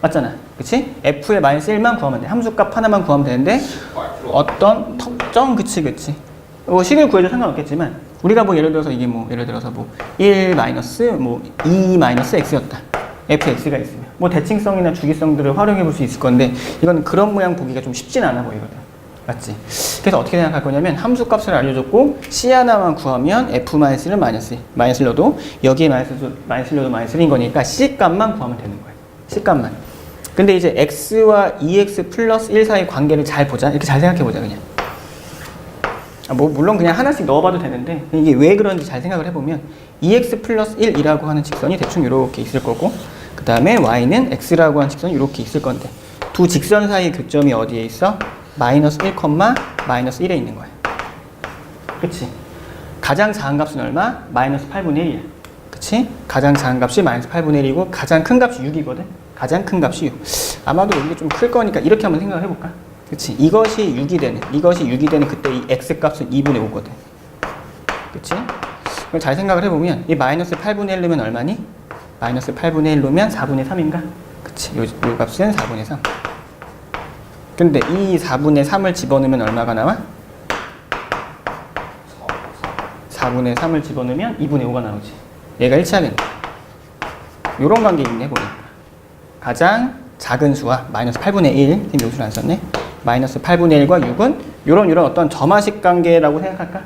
맞잖아. 그치? f의 마이너스 1만 구하면 돼. 함수값 하나만 구하면 되는데 어떤 특정 그치. 뭐 식을 구해도 상관없겠지만 우리가 뭐 예를 들어서 이게 뭐 예를 들어서 뭐 1 마이너스 뭐 2 마이너스 x였다. fx가 있으면 뭐 대칭성이나 주기성들을 활용해 볼 수 있을 건데 이건 그런 모양 보기가 좀 쉽진 않아 보이거든. 맞지? 그래서 어떻게 생각할 거냐면 함수값을 알려줬고 c 하나만 구하면 f-1은 마이너스 넣어도 여기에 마이너스 넣어도 마이너스 1인 거니까 c 값만 구하면 되는 거야. c 값만. 근데 이제 x와 2x 플러스 1 사이 관계를 잘 보자. 이렇게 잘 생각해 보자 그냥. 뭐 물론 그냥 하나씩 넣어봐도 되는데 이게 왜 그런지 잘 생각을 해보면 2x 플러스 1이라고 하는 직선이 대충 이렇게 있을 거고 그 다음에 y는 x라고 하는 직선이 이렇게 있을 건데 두 직선 사이 교점이 어디에 있어? 마이너스 1, 마이너스 1에 있는 거야. 그치? 가장 작은 값은 얼마? 마이너스 8분의 1이야. 그치? 가장 작은 값이 마이너스 8분의 1이고 가장 큰 값이 6이거든? 가장 큰 값이 6. 아마도 이게 좀 클 거니까 이렇게 한번 생각을 해볼까? 그치? 이것이 6이 되는 그때 이 x 값은 2분의 5거든. 그치? 그럼 잘 생각을 해보면 이 마이너스 8분의 1 넣으면 얼마니? 마이너스 8분의 1 넣으면 4분의 3인가? 그치? 요 값은 4분의 3. 근데 이 4분의 3을 집어넣으면 얼마가 나와? 4분의 3을 집어넣으면 2분의 5가 나오지. 얘가 일치하겠네. 요런 관계 있네, 보니까. 가장 작은 수와 마이너스 8분의 1, 지금 요수를 안 썼네. 마이너스 8분의 1과 6은 요런 어떤 점화식 관계라고 생각할까?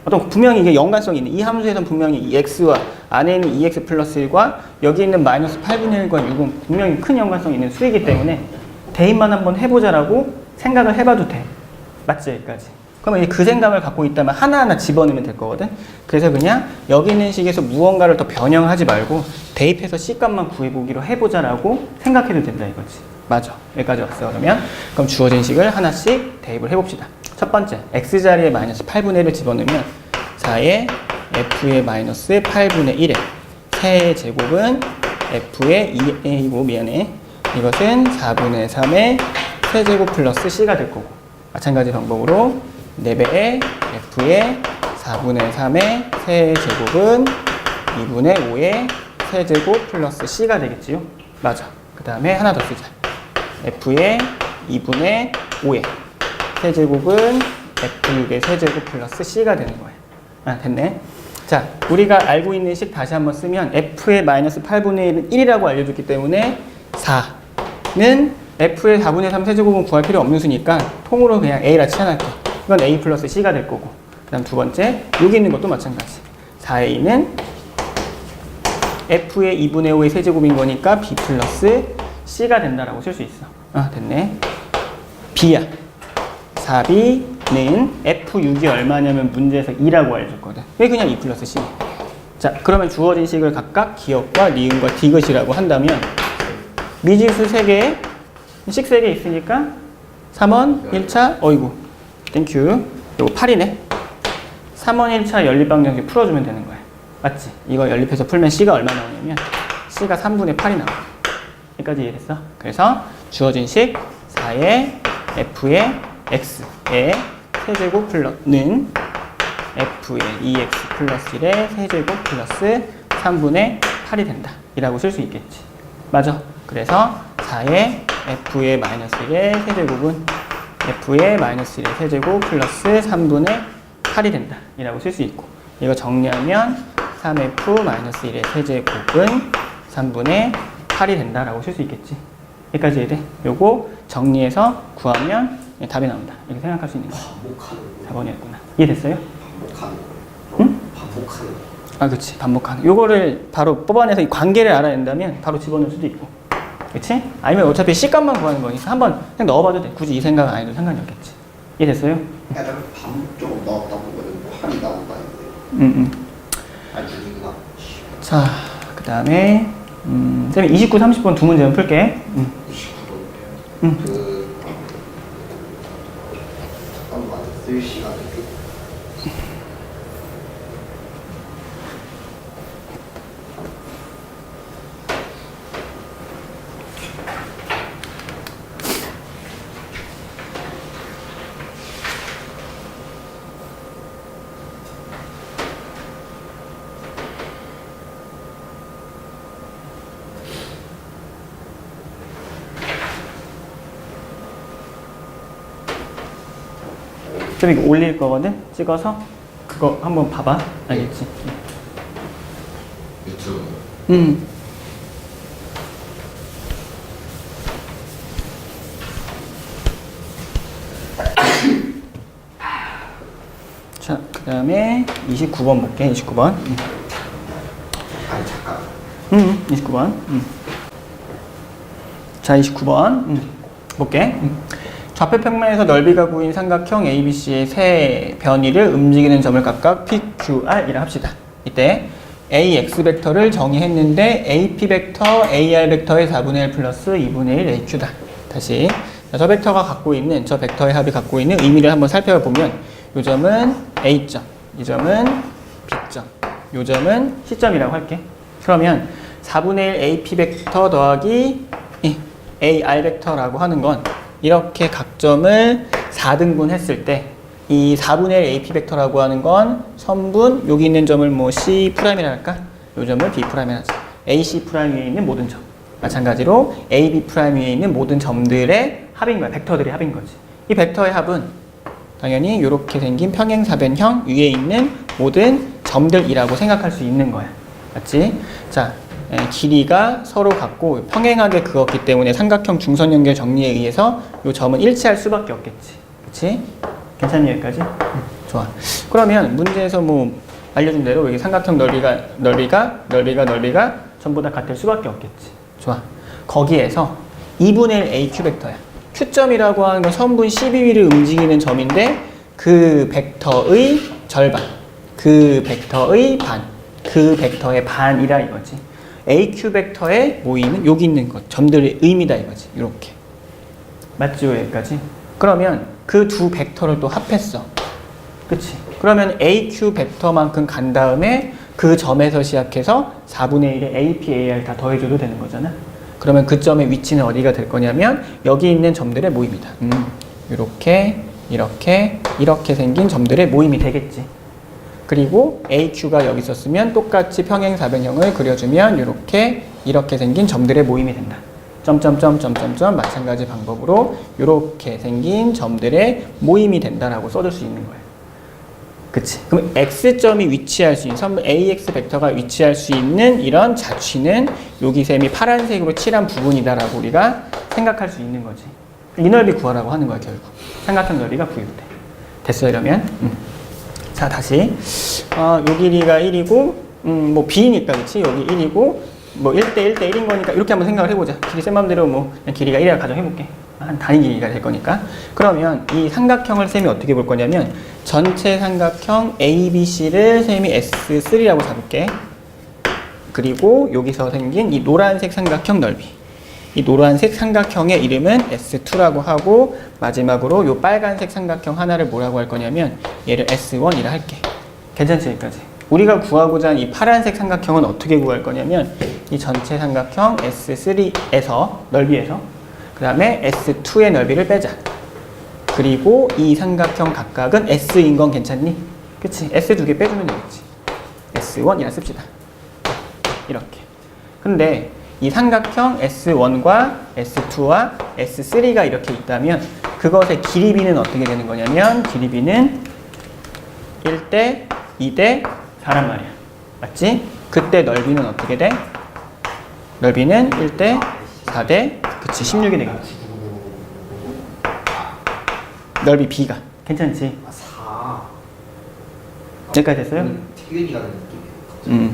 어떤 분명히 이게 연관성이 있는 이 함수에선 분명히 이 x와 안에 있는 2x 플러스 1과 여기 있는 마이너스 8분의 1과 6은 분명히 큰 연관성이 있는 수이기 때문에 대입만 한번 해보자라고 생각을 해봐도 돼. 맞지? 여기까지. 그러면 그 생각을 갖고 있다면 하나하나 집어넣으면 될 거거든. 그래서 그냥 여기 있는 식에서 무언가를 더 변형하지 말고 대입해서 C값만 구해보기로 해보자라고 생각해도 된다 이거지. 맞아. 여기까지 왔어. 그럼 주어진 식을 하나씩 대입을 해봅시다. 첫 번째, X자리에 마이너스 8분의 1을 집어넣으면 4의 F의 마이너스 8분의 1에 세제곱은 F의 2이고 미안해. 이것은 4분의 3의 세제곱 플러스 C가 될 거고 마찬가지 방법으로 4배의 F의 4분의 3의 세제곱은 2분의 5의 세제곱 플러스 C가 되겠지요? 맞아. 그 다음에 하나 더 쓰자. F의 2분의 5의 세제곱은 F6의 세제곱 플러스 C가 되는 거야. 아, 됐네. 자, 우리가 알고 있는 식 다시 한번 쓰면 F의 마이너스 8분의 1은 1이라고 알려줬기 때문에 4는 F의 4분의 3 세제곱은 구할 필요 없는 수니까 통으로 그냥 A라 치환할게. 이건 A 플러스 C가 될 거고 그 다음 두 번째 여기 있는 것도 마찬가지 4A는 F의 2분의 5의 세제곱인 거니까 B 플러스 C가 된다라고 쓸 수 있어. 아, 됐네. B야. 4B는 F6이 얼마냐면 문제에서 2라고 알려줬거든. 왜 그냥 2 플러스 C. 자, 그러면 주어진 식을 각각 기억과 니은과 디귿이라고 한다면 미지수 3개, 식 3개 있으니까 3원 1차, 어이구, 땡큐. 요거 8이네. 3원 1차 연립방정식 풀어주면 되는 거야. 맞지? 이거 연립해서 풀면 C가 얼마 나오냐면 C가 3분의 8이 나와. 여기까지 이해됐어? 그래서 주어진 식 4의 F의 X의 세제곱 플러스는 F의 2X 플러스 1의 세제곱 플러스 3분의 8이 된다. 이라고 쓸 수 있겠지. 맞아. 그래서 4의 F의 마이너스 1의 세제곱은 F의 마이너스 1의 세제곱 플러스 3분의 8이 된다. 이라고 쓸 수 있고 이거 정리하면 3F-1의 세제곱은 3분의 8이 된다라고 쓸 수 있겠지. 여기까지 해야 돼. 요거 정리해서 구하면 답이 나온다. 이렇게 생각할 수 있는 거야. 반복하는 4번이었구나. 이해됐어요? 반복하는 응? 반복하는 아, 그치. 반복하는. 요거를 바로 뽑아내서 이 관계를 알아낸다면 바로 집어넣을 수도 있고. 그치? 아니면 어차피 C값만 구하는 거니까 한번 그냥 넣어봐도 돼. 굳이 이 생각 안 해도 상관이 없겠지. 이해됐어요? 그러니까 반복적으로 넣었다 보면 8이 나온다는데 응. 아니 이구나 자, 그 다음에 쌤이 29, 30번 두 문제만 풀게. 29번 잠깐만 쓸 시간이 좀 쌤 이거 올릴 거거든? 찍어서 그거 한번 봐봐. 알겠지? 유튜브 자, 그 다음에 29번 볼게. 29번. 아니 잠깐 29번. 자, 29번. 볼게. 좌표 평면에서 넓이가 구인 삼각형 ABC의 세 변이를 움직이는 점을 각각 PQR이라 합시다. 이때 AX 벡터를 정의했는데 AP 벡터, AR 벡터의 4분의 1 플러스 2분의 1 AQ다. 다시. 자, 저 벡터가 갖고 있는, 저 벡터의 합이 갖고 있는 의미를 한번 살펴보면 이 점은 A점, 이 점은 B점, 이 점은 C점이라고 할게. 그러면 4분의 1 AP 벡터 더하기 AR 벡터라고 하는 건 이렇게 각점을 4등분 했을 때 이 4분의 1 AP 벡터라고 하는 건 선분, 여기 있는 점을 뭐 C'이라 할까? 이 점을 B'이라 하자. AC' 위에 있는 모든 점. 마찬가지로 AB' 위에 있는 모든 점들의 합인 거야. 벡터들의 합인 거지. 이 벡터의 합은 당연히 이렇게 생긴 평행사변형 위에 있는 모든 점들이라고 생각할 수 있는 거야. 맞지? 자, 길이가 서로 같고 평행하게 그었기 때문에 삼각형 중선 연결 정리에 의해서 이 점은 일치할 수밖에 없겠지. 그치? 괜찮니 여기까지? 좋아. 그러면 문제에서 뭐 알려준 대로 여기 삼각형 넓이가 전부 다 같을 수밖에 없겠지. 좋아. 거기에서 2분의 1 AQ 벡터야. Q점이라고 하는 건 선분 12위를 움직이는 점인데 그 벡터의 절반, 그 벡터의 반, 그 벡터의 반이라 이거지. AQ 벡터에 모이는 여기 있는 것, 점들의 의미다 이거지. 이렇게. 맞죠? 여기까지? 그러면 그 두 벡터를 또 합했어. 그치? 그러면 AQ 벡터만큼 간 다음에 그 점에서 시작해서 4분의 1의 AP, AR 다 더해줘도 되는 거잖아. 그러면 그 점의 위치는 어디가 될 거냐면 여기 있는 점들의 모임이다. 이렇게 생긴 점들의 모임이 되겠지. 그리고 AQ가 여기 있었으면 똑같이 평행사변형을 그려주면 이렇게 생긴 점들의 모임이 된다. 점점점 마찬가지 방법으로 이렇게 생긴 점들의 모임이 된다라고 써줄 수 있는 거예요. 그치? 그럼 X점이 위치할 수 있는 선분 AX 벡터가 위치할 수 있는 이런 자취는 여기 셈이 파란색으로 칠한 부분이다라고 우리가 생각할 수 있는 거지. 이 넓이 구하라고 하는 거야 결국. 삼각형 넓이가 구육돼. 됐어 이러면? 자 다시 요 길이가 1이고 뭐 B니까 그치? 여기 1이고 뭐 1대 1인 거니까 이렇게 한번 생각을 해보자. 길이 쌤 맘대로 뭐 그냥 길이가 1이라 가정해볼게. 한 단위 길이가 될 거니까. 그러면 이 삼각형을 쌤이 어떻게 볼 거냐면 전체 삼각형 ABC를 쌤이 S3라고 잡을게. 그리고 여기서 생긴 이 노란색 삼각형 넓이. 이 노란색 삼각형의 이름은 S2라고 하고 마지막으로 이 빨간색 삼각형 하나를 뭐라고 할 거냐면 얘를 S1이라 할게. 괜찮지 여기까지? 우리가 구하고자 하는 이 파란색 삼각형은 어떻게 구할 거냐면 이 전체 삼각형 S3에서 넓이에서 그 다음에 S2의 넓이를 빼자. 그리고 이 삼각형 각각은 S인 건 괜찮니? 그치? S 두 개 빼주면 되겠지. S1이라 씁시다. 이렇게. 근데 이 삼각형 S1과 S2와 S3가 이렇게 있다면 그것의 길이 B는 어떻게 되는 거냐면 길이 B는 1대 2대 4란 말이야. 맞지? 그때 넓이는 어떻게 돼? 넓이는 1대 4대 그치 16이 되겠지. 넓이 B가 괜찮지? 아, 4. 여기까지 됐어요? 태균이 가는 느낌이에요.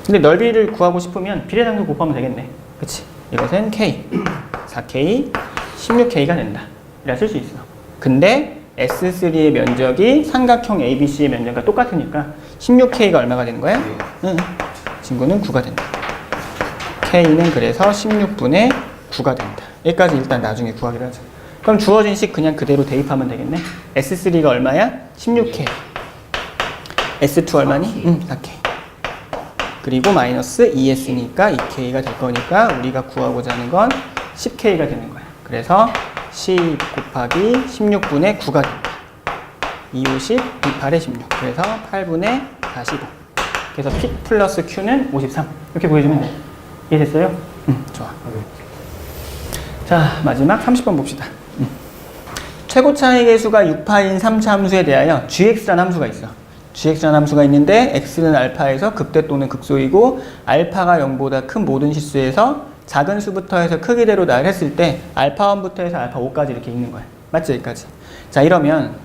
근데 넓이를 구하고 싶으면 비례상수 곱하면 되겠네. 그치? 이것은 K 4K 16K가 된다 이라 쓸 수 있어. 근데 S3의 면적이 삼각형 ABC의 면적과 똑같으니까 16K가 얼마가 되는 거야? 응. 친구는 9가 된다. K는 그래서 16분의 9가 된다. 여기까지 일단 나중에 구하기로 하자. 그럼 주어진 식 그냥 그대로 대입하면 되겠네. S3가 얼마야? 16K. S2 얼마니? 4K. 그리고 마이너스 2S니까 2K가 될 거니까 우리가 구하고자 하는 건 10K가 되는 거야. 그래서 10 곱하기 16분의 9가 된다. 2, 50, 2, 8에 16. 그래서 8분의 45. 그래서 P 플러스 Q는 53. 이렇게 보여주면 돼. 이해됐어요? 좋아. 자, 마지막 30번 봅시다. 최고 차이 계수가 6파인 3차 함수에 대하여 gx라는 함수가 있어. gx라는 함수가 있는데 x는 알파에서 극대 또는 극소이고 알파가 0보다 큰 모든 실수에서 작은 수부터 해서 크기대로 나열했을 때 알파 1부터 해서 알파 5까지 이렇게 읽는 거야. 맞지? 여기까지. 자, 이러면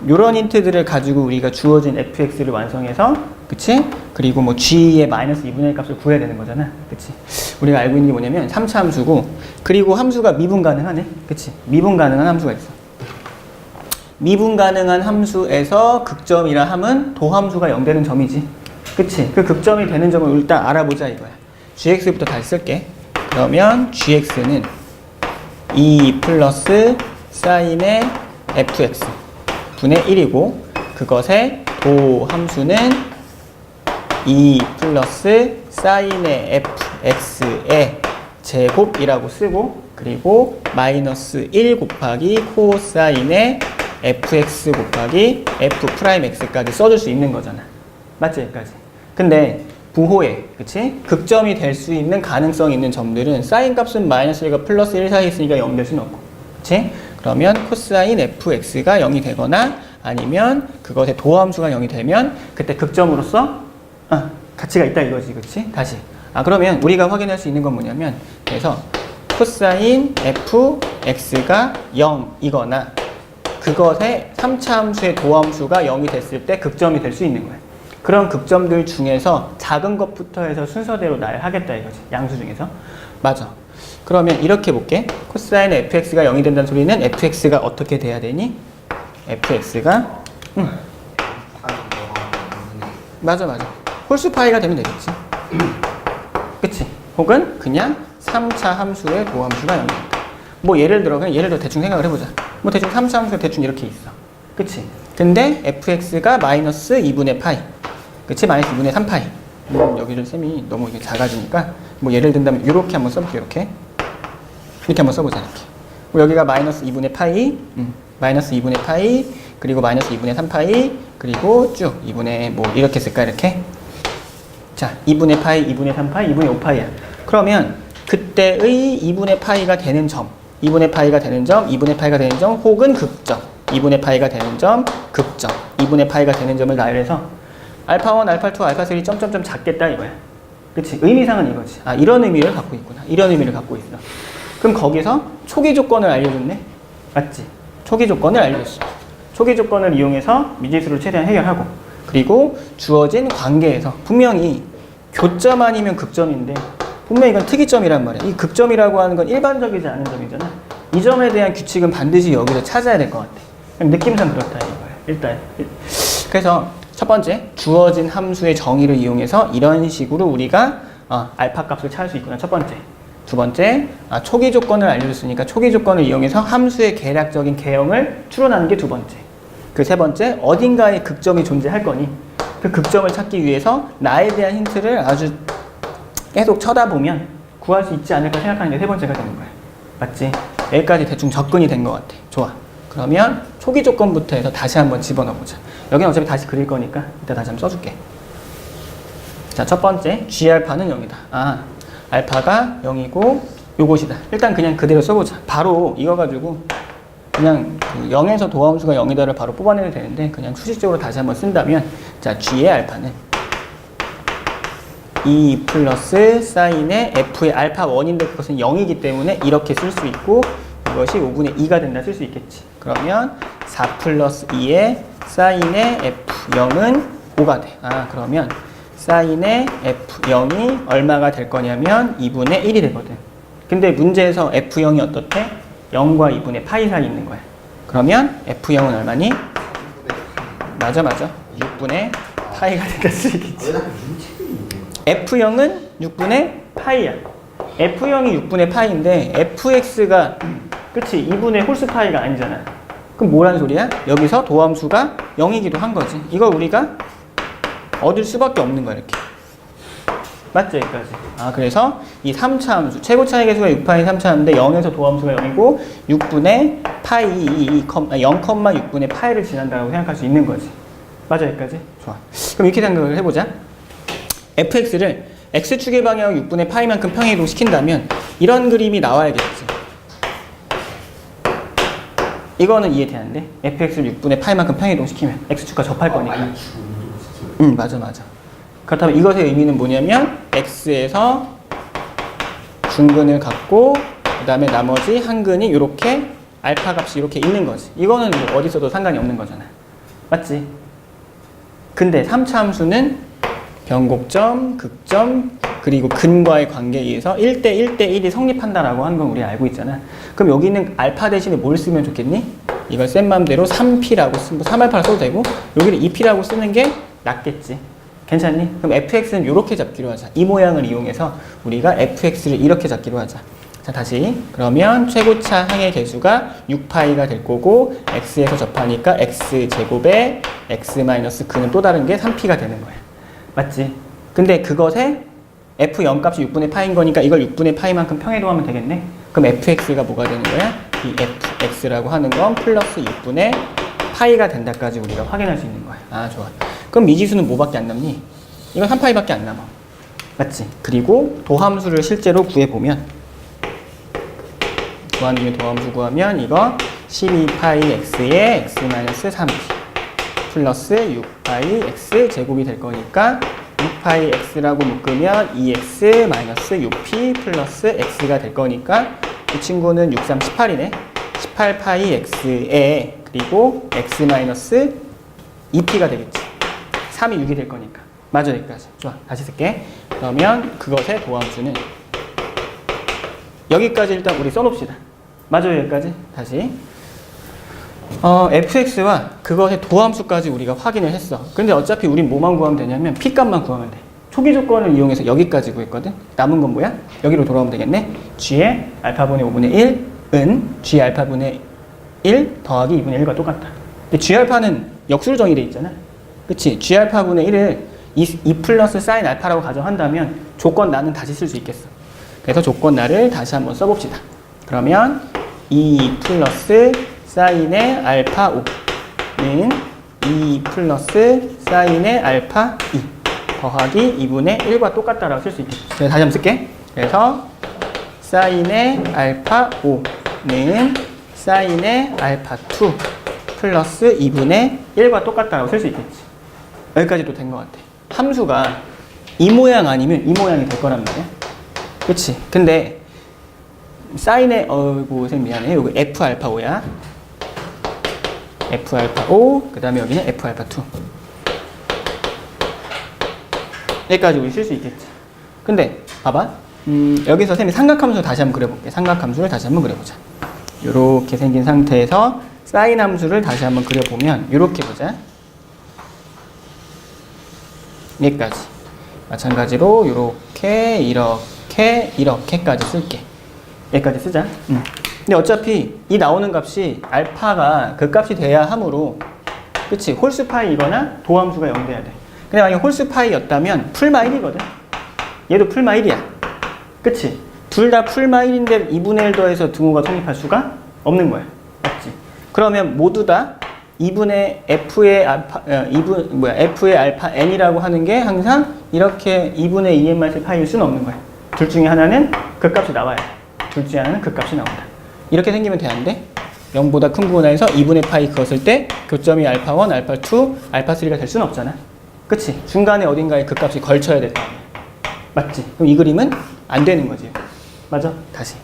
요런 힌트들을 가지고 우리가 주어진 fx를 완성해서 그치? 그리고 뭐 g의 마이너스 2분의 1 값을 구해야 되는 거잖아. 그치? 우리가 알고 있는 게 뭐냐면 3차 함수고 그리고 함수가 미분 가능하네. 그치? 미분 가능한 함수가 있어. 미분 가능한 함수에서 극점이라 함은 도함수가 0되는 점이지. 그치? 그 극점이 되는 점을 일단 알아보자 이거야. gx부터 다시 쓸게. 그러면 gx는 2 플러스 사인의 fx 분의 1이고 그것의 도함수는 2 플러스 사인의 fx의 제곱이라고 쓰고 그리고 마이너스 1 곱하기 코사인의 fx 곱하기 f'x까지 써줄 수 있는 거잖아. 맞지? 여기까지. 근데 부호에 그치? 극점이 될 수 있는 가능성이 있는 점들은 사인 값은 마이너스 1과 플러스 1 사이에 있으니까 0 될 수는 없고 그치? 그러면 코사인 fx가 0이 되거나 아니면 그것의 도함수가 0이 되면 그때 극점으로서 가치가 있다 이거지. 그치? 다시. 그러면 우리가 확인할 수 있는 건 뭐냐면 그래서 코사인 fx가 0이거나 그것의 3차 함수의 도함수가 0이 됐을 때 극점이 될 수 있는 거야. 그런 극점들 중에서 작은 것부터 해서 순서대로 나열하겠다 이거지. 양수 중에서. 맞아. 그러면 이렇게 볼게. 코사인 fx가 0이 된다는 소리는 fx가 어떻게 돼야 되니? fx가 맞아. 홀수파이가 되면 되겠지. 그치? 혹은 그냥 3차 함수의 도함수가 0이다. 뭐 예를 들어 대충 생각을 해보자. 뭐 대충 3차 함수가 대충 이렇게 있어. 그치? 근데 fx가 마이너스 2분의 파이. 그치? 마이너스 2분의 3파이. 여기를 쌤이 너무 이게 작아지니까 뭐 예를 든다면 이렇게 한번 써볼게요. 이렇게 한번 써보자. 이렇게. 뭐 여기가 마이너스 2분의 파이, 마이너스 2분의 파이, 그리고 마이너스 2분의 3파이, 그리고 쭉 2분의 뭐 이렇게 쓸까 이렇게. 자, 2분의 파이, 2분의 3파이, 2분의 5파이야. 그러면 그때의 2분의 파이가 되는 점, 2분의 파이가 되는 점, 2분의 파이가 되는 점, 혹은 극점, 2분의 파이가 되는 점, 극점, 2분의 파이가 되는 점을 나열해서 알파1, 알파2, 알파3 점점점 작겠다 이거야. 그치? 의미상은 이거지. 이런 의미를 갖고 있구나. 이런 의미를 갖고 있어. 그럼 거기서 초기 조건을 알려줬네? 맞지? 초기 조건을 알려줬어. 초기 조건을 이용해서 미지수를 최대한 해결하고 그리고 주어진 관계에서 분명히 교점 아니면 극점인데 분명히 이건 특이점이란 말이야. 이 극점이라고 하는 건 일반적이지 않은 점이잖아. 이 점에 대한 규칙은 반드시 여기서 찾아야 될 것 같아. 그냥 느낌상 그렇다 이거야. 일단. 그래서 첫 번째, 주어진 함수의 정의를 이용해서 이런 식으로 우리가 알파 값을 찾을 수 있구나. 첫 번째. 두 번째, 초기 조건을 알려줬으니까 초기 조건을 이용해서 함수의 계략적인 개형을 추론하는 게 두 번째. 그 세 번째, 어딘가에 극점이 존재할 거니 그 극점을 찾기 위해서 나에 대한 힌트를 아주 계속 쳐다보면 구할 수 있지 않을까 생각하는 게 세 번째가 되는 거야. 맞지? 여기까지 대충 접근이 된 것 같아. 좋아. 그러면 초기 조건부터 해서 다시 한번 집어넣어보자. 여기는 어차피 다시 그릴 거니까 이따 다시 한번 써줄게. 자, 첫 번째, G알파는 0이다. 알파가 0이고 요것이다. 일단 그냥 그대로 써보자. 바로 이거 가지고 그냥 0에서 도함수가 0이다를 바로 뽑아내도 되는데 그냥 수식적으로 다시 한번 쓴다면 자, G의 알파는 2 플러스 사인의 f의 알파 1인데 그것은 0이기 때문에 이렇게 쓸 수 있고 이것이 5분의 2가 된다 쓸 수 있겠지. 그러면 4 플러스 2의 사인의 f0은 5가 돼. 그러면 사인의 f0이 얼마가 될 거냐면 2분의 1이 되거든. 근데 문제에서 f0이 어떻대? 0과 2분의 파이 사이 있는 거야. 그러면 f0은 얼마니? 맞아. 6분의 파이가 된다 쓸 수 있겠지. F0은 6분의 파이야. F0이 6분의 파이인데 fx가 그치 2분의 홀수 파이가 아니잖아. 그럼 뭐란 소리야? 여기서 도함수가 0이기도 한 거지. 이걸 우리가 얻을 수밖에 없는 거야 이렇게. 맞죠? 여기까지. 그래서 이 3차 함수 최고 차이 계수가 6파이 3차인데 0에서 도함수가 0이고 6분의 파이 0,6분의 파이를 지난다고 생각할 수 있는 거지. 맞아 여기까지? 좋아. 그럼 이렇게 생각을 해보자. fx를 x축의 방향 6분의 파이만큼 평행이동 시킨다면 이런 그림이 나와야겠지. 이거는 이해되는데 fx를 6분의 파이만큼 평행이동 시키면 x축과 접할 거니까. 맞아. 그렇다면 이것의 의미는 뭐냐면 x에서 중근을 갖고 그 다음에 나머지 한 근이 이렇게 알파 값이 이렇게 있는 거지. 이거는 뭐 어디 있어도 상관이 없는 거잖아. 맞지? 근데 3차 함수는 변곡점, 극점, 그리고 근과의 관계에 의해서 1대1이 성립한다라고 하는 건 우리 알고 있잖아. 그럼 여기는 알파 대신에 뭘 쓰면 좋겠니? 이걸 센 맘대로 3p라고 쓰고 3알파를 써도 되고 여기는 2p라고 쓰는 게 낫겠지. 괜찮니? 그럼 fx는 이렇게 잡기로 하자. 이 모양을 이용해서 우리가 fx를 이렇게 잡기로 하자. 자, 다시. 그러면 최고차 항의 개수가 6파이가 될 거고 x에서 접하니까 x제곱에 x- 그는 또 다른 게 3p가 되는 거야. 맞지? 근데 그것에 f0 값이 6분의 파인 거니까 이걸 6분의 파이만큼 평행이동하면 되겠네? 그럼 fx가 뭐가 되는 거야? 이 fx라고 하는 건 플러스 6분의 파이가 된다까지 우리가 확인할 수 있는 거야. 좋아. 그럼 미지수는 뭐밖에 안 남니? 이건 3파이밖에 안 남아. 맞지? 그리고 도함수를 실제로 구해보면 도함수 구하면 이거 12파이 x에 x-3p 플러스 6파이 x 제곱이 될 거니까 6파이 x라고 묶으면 2x 마이너스 6p 플러스 x가 될 거니까 이 친구는 6, 3, 18이네. 18파이 x에 그리고 x 마이너스 2p가 되겠지. 3이 6이 될 거니까. 맞아 여기까지. 좋아. 다시 쓸게. 그러면 그것의 도함수는 여기까지 일단 우리 써놓읍시다. 맞아요 여기까지. 다시. fx와 그것의 도함수까지 우리가 확인을 했어. 근데 어차피 우린 뭐만 구하면 되냐면 p값만 구하면 돼. 초기 조건을 이용해서 여기까지 구했거든. 남은 건 뭐야? 여기로 돌아오면 되겠네. g의 알파분의 5분의 1은 g 알파분의 1 더하기 2분의 1과 똑같다. 근데 g 알파는 역수로 정의돼 있잖아. 그치? g 알파분의 1을 2 플러스 사인 알파라고 가정한다면 조건 나는 다시 쓸 수 있겠어. 그래서 조건 나를 다시 한번 써봅시다. 그러면 2 플러스 사인의 알파 5는 2 플러스 사인의 알파 2 더하기 2분의 1과 똑같다라고 쓸 수 있겠죠. 다시 한번 쓸게. 그래서 사인의 알파 5는 사인의 알파 2 플러스 2분의 1과 똑같다라고 쓸 수 있겠지. 여기까지도 된 것 같아. 함수가 이 모양 아니면 이 모양이 될 거란 말이야. 그치? 근데 사인의 선생님 미안해. 여기 F알파 5야. F알파 5, 그 다음에 여기는 F알파 2. 여기까지 우리 쓸 수 있겠지. 근데 봐봐. 여기서 선생님이 삼각함수를 다시 한번 그려볼게. 삼각함수를 다시 한번 그려보자. 이렇게 생긴 상태에서 사인 함수를 다시 한번 그려보면 이렇게 보자. 여기까지. 마찬가지로 이렇게까지 쓸게. 여기까지 쓰자. 근데 어차피 이 나오는 값이 알파가 그 값이 돼야 하므로 그치? 홀수파이거나 도함수가 0 돼야 돼. 근데 만약에 홀수파이였다면 풀마 1이거든. 얘도 풀마 1이야. 그치? 둘 다 풀마 1인데 2분의 1 더해서 등호가 성립할 수가 없는 거야. 맞지? 그러면 모두 다 2분의 f의 알파, f의 알파 n이라고 하는 게 항상 이렇게 2분의 2n 파이일 수는 없는 거야. 둘 중에 하나는 그 값이 나와야 돼. 둘 중에 하나는 그 값이 나온다. 이렇게 생기면 되는데 0보다 큰 부분에서 2분의 파이 그었을 때 교점이 알파 1, 알파 2, 알파 3가 될 수는 없잖아. 그치? 중간에 어딘가에 그 값이 걸쳐야 될 거 아니야. 맞지? 그럼 이 그림은 안 되는 거지. 맞아? 다시.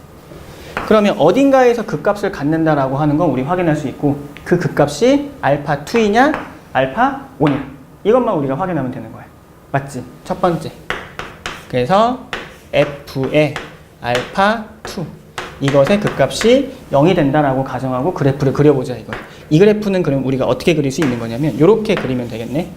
그러면 어딘가에서 극값을 갖는다라고 하는 건 우리 확인할 수 있고 그 극값이 알파 2이냐 알파 5냐 이것만 우리가 확인하면 되는 거야. 맞지? 첫 번째. 그래서 f의 알파 2 이것의 극값이 0이 된다라고 가정하고 그래프를 그려보자 이거. 이 그래프는 그럼 우리가 어떻게 그릴 수 있는 거냐면 이렇게 그리면 되겠네.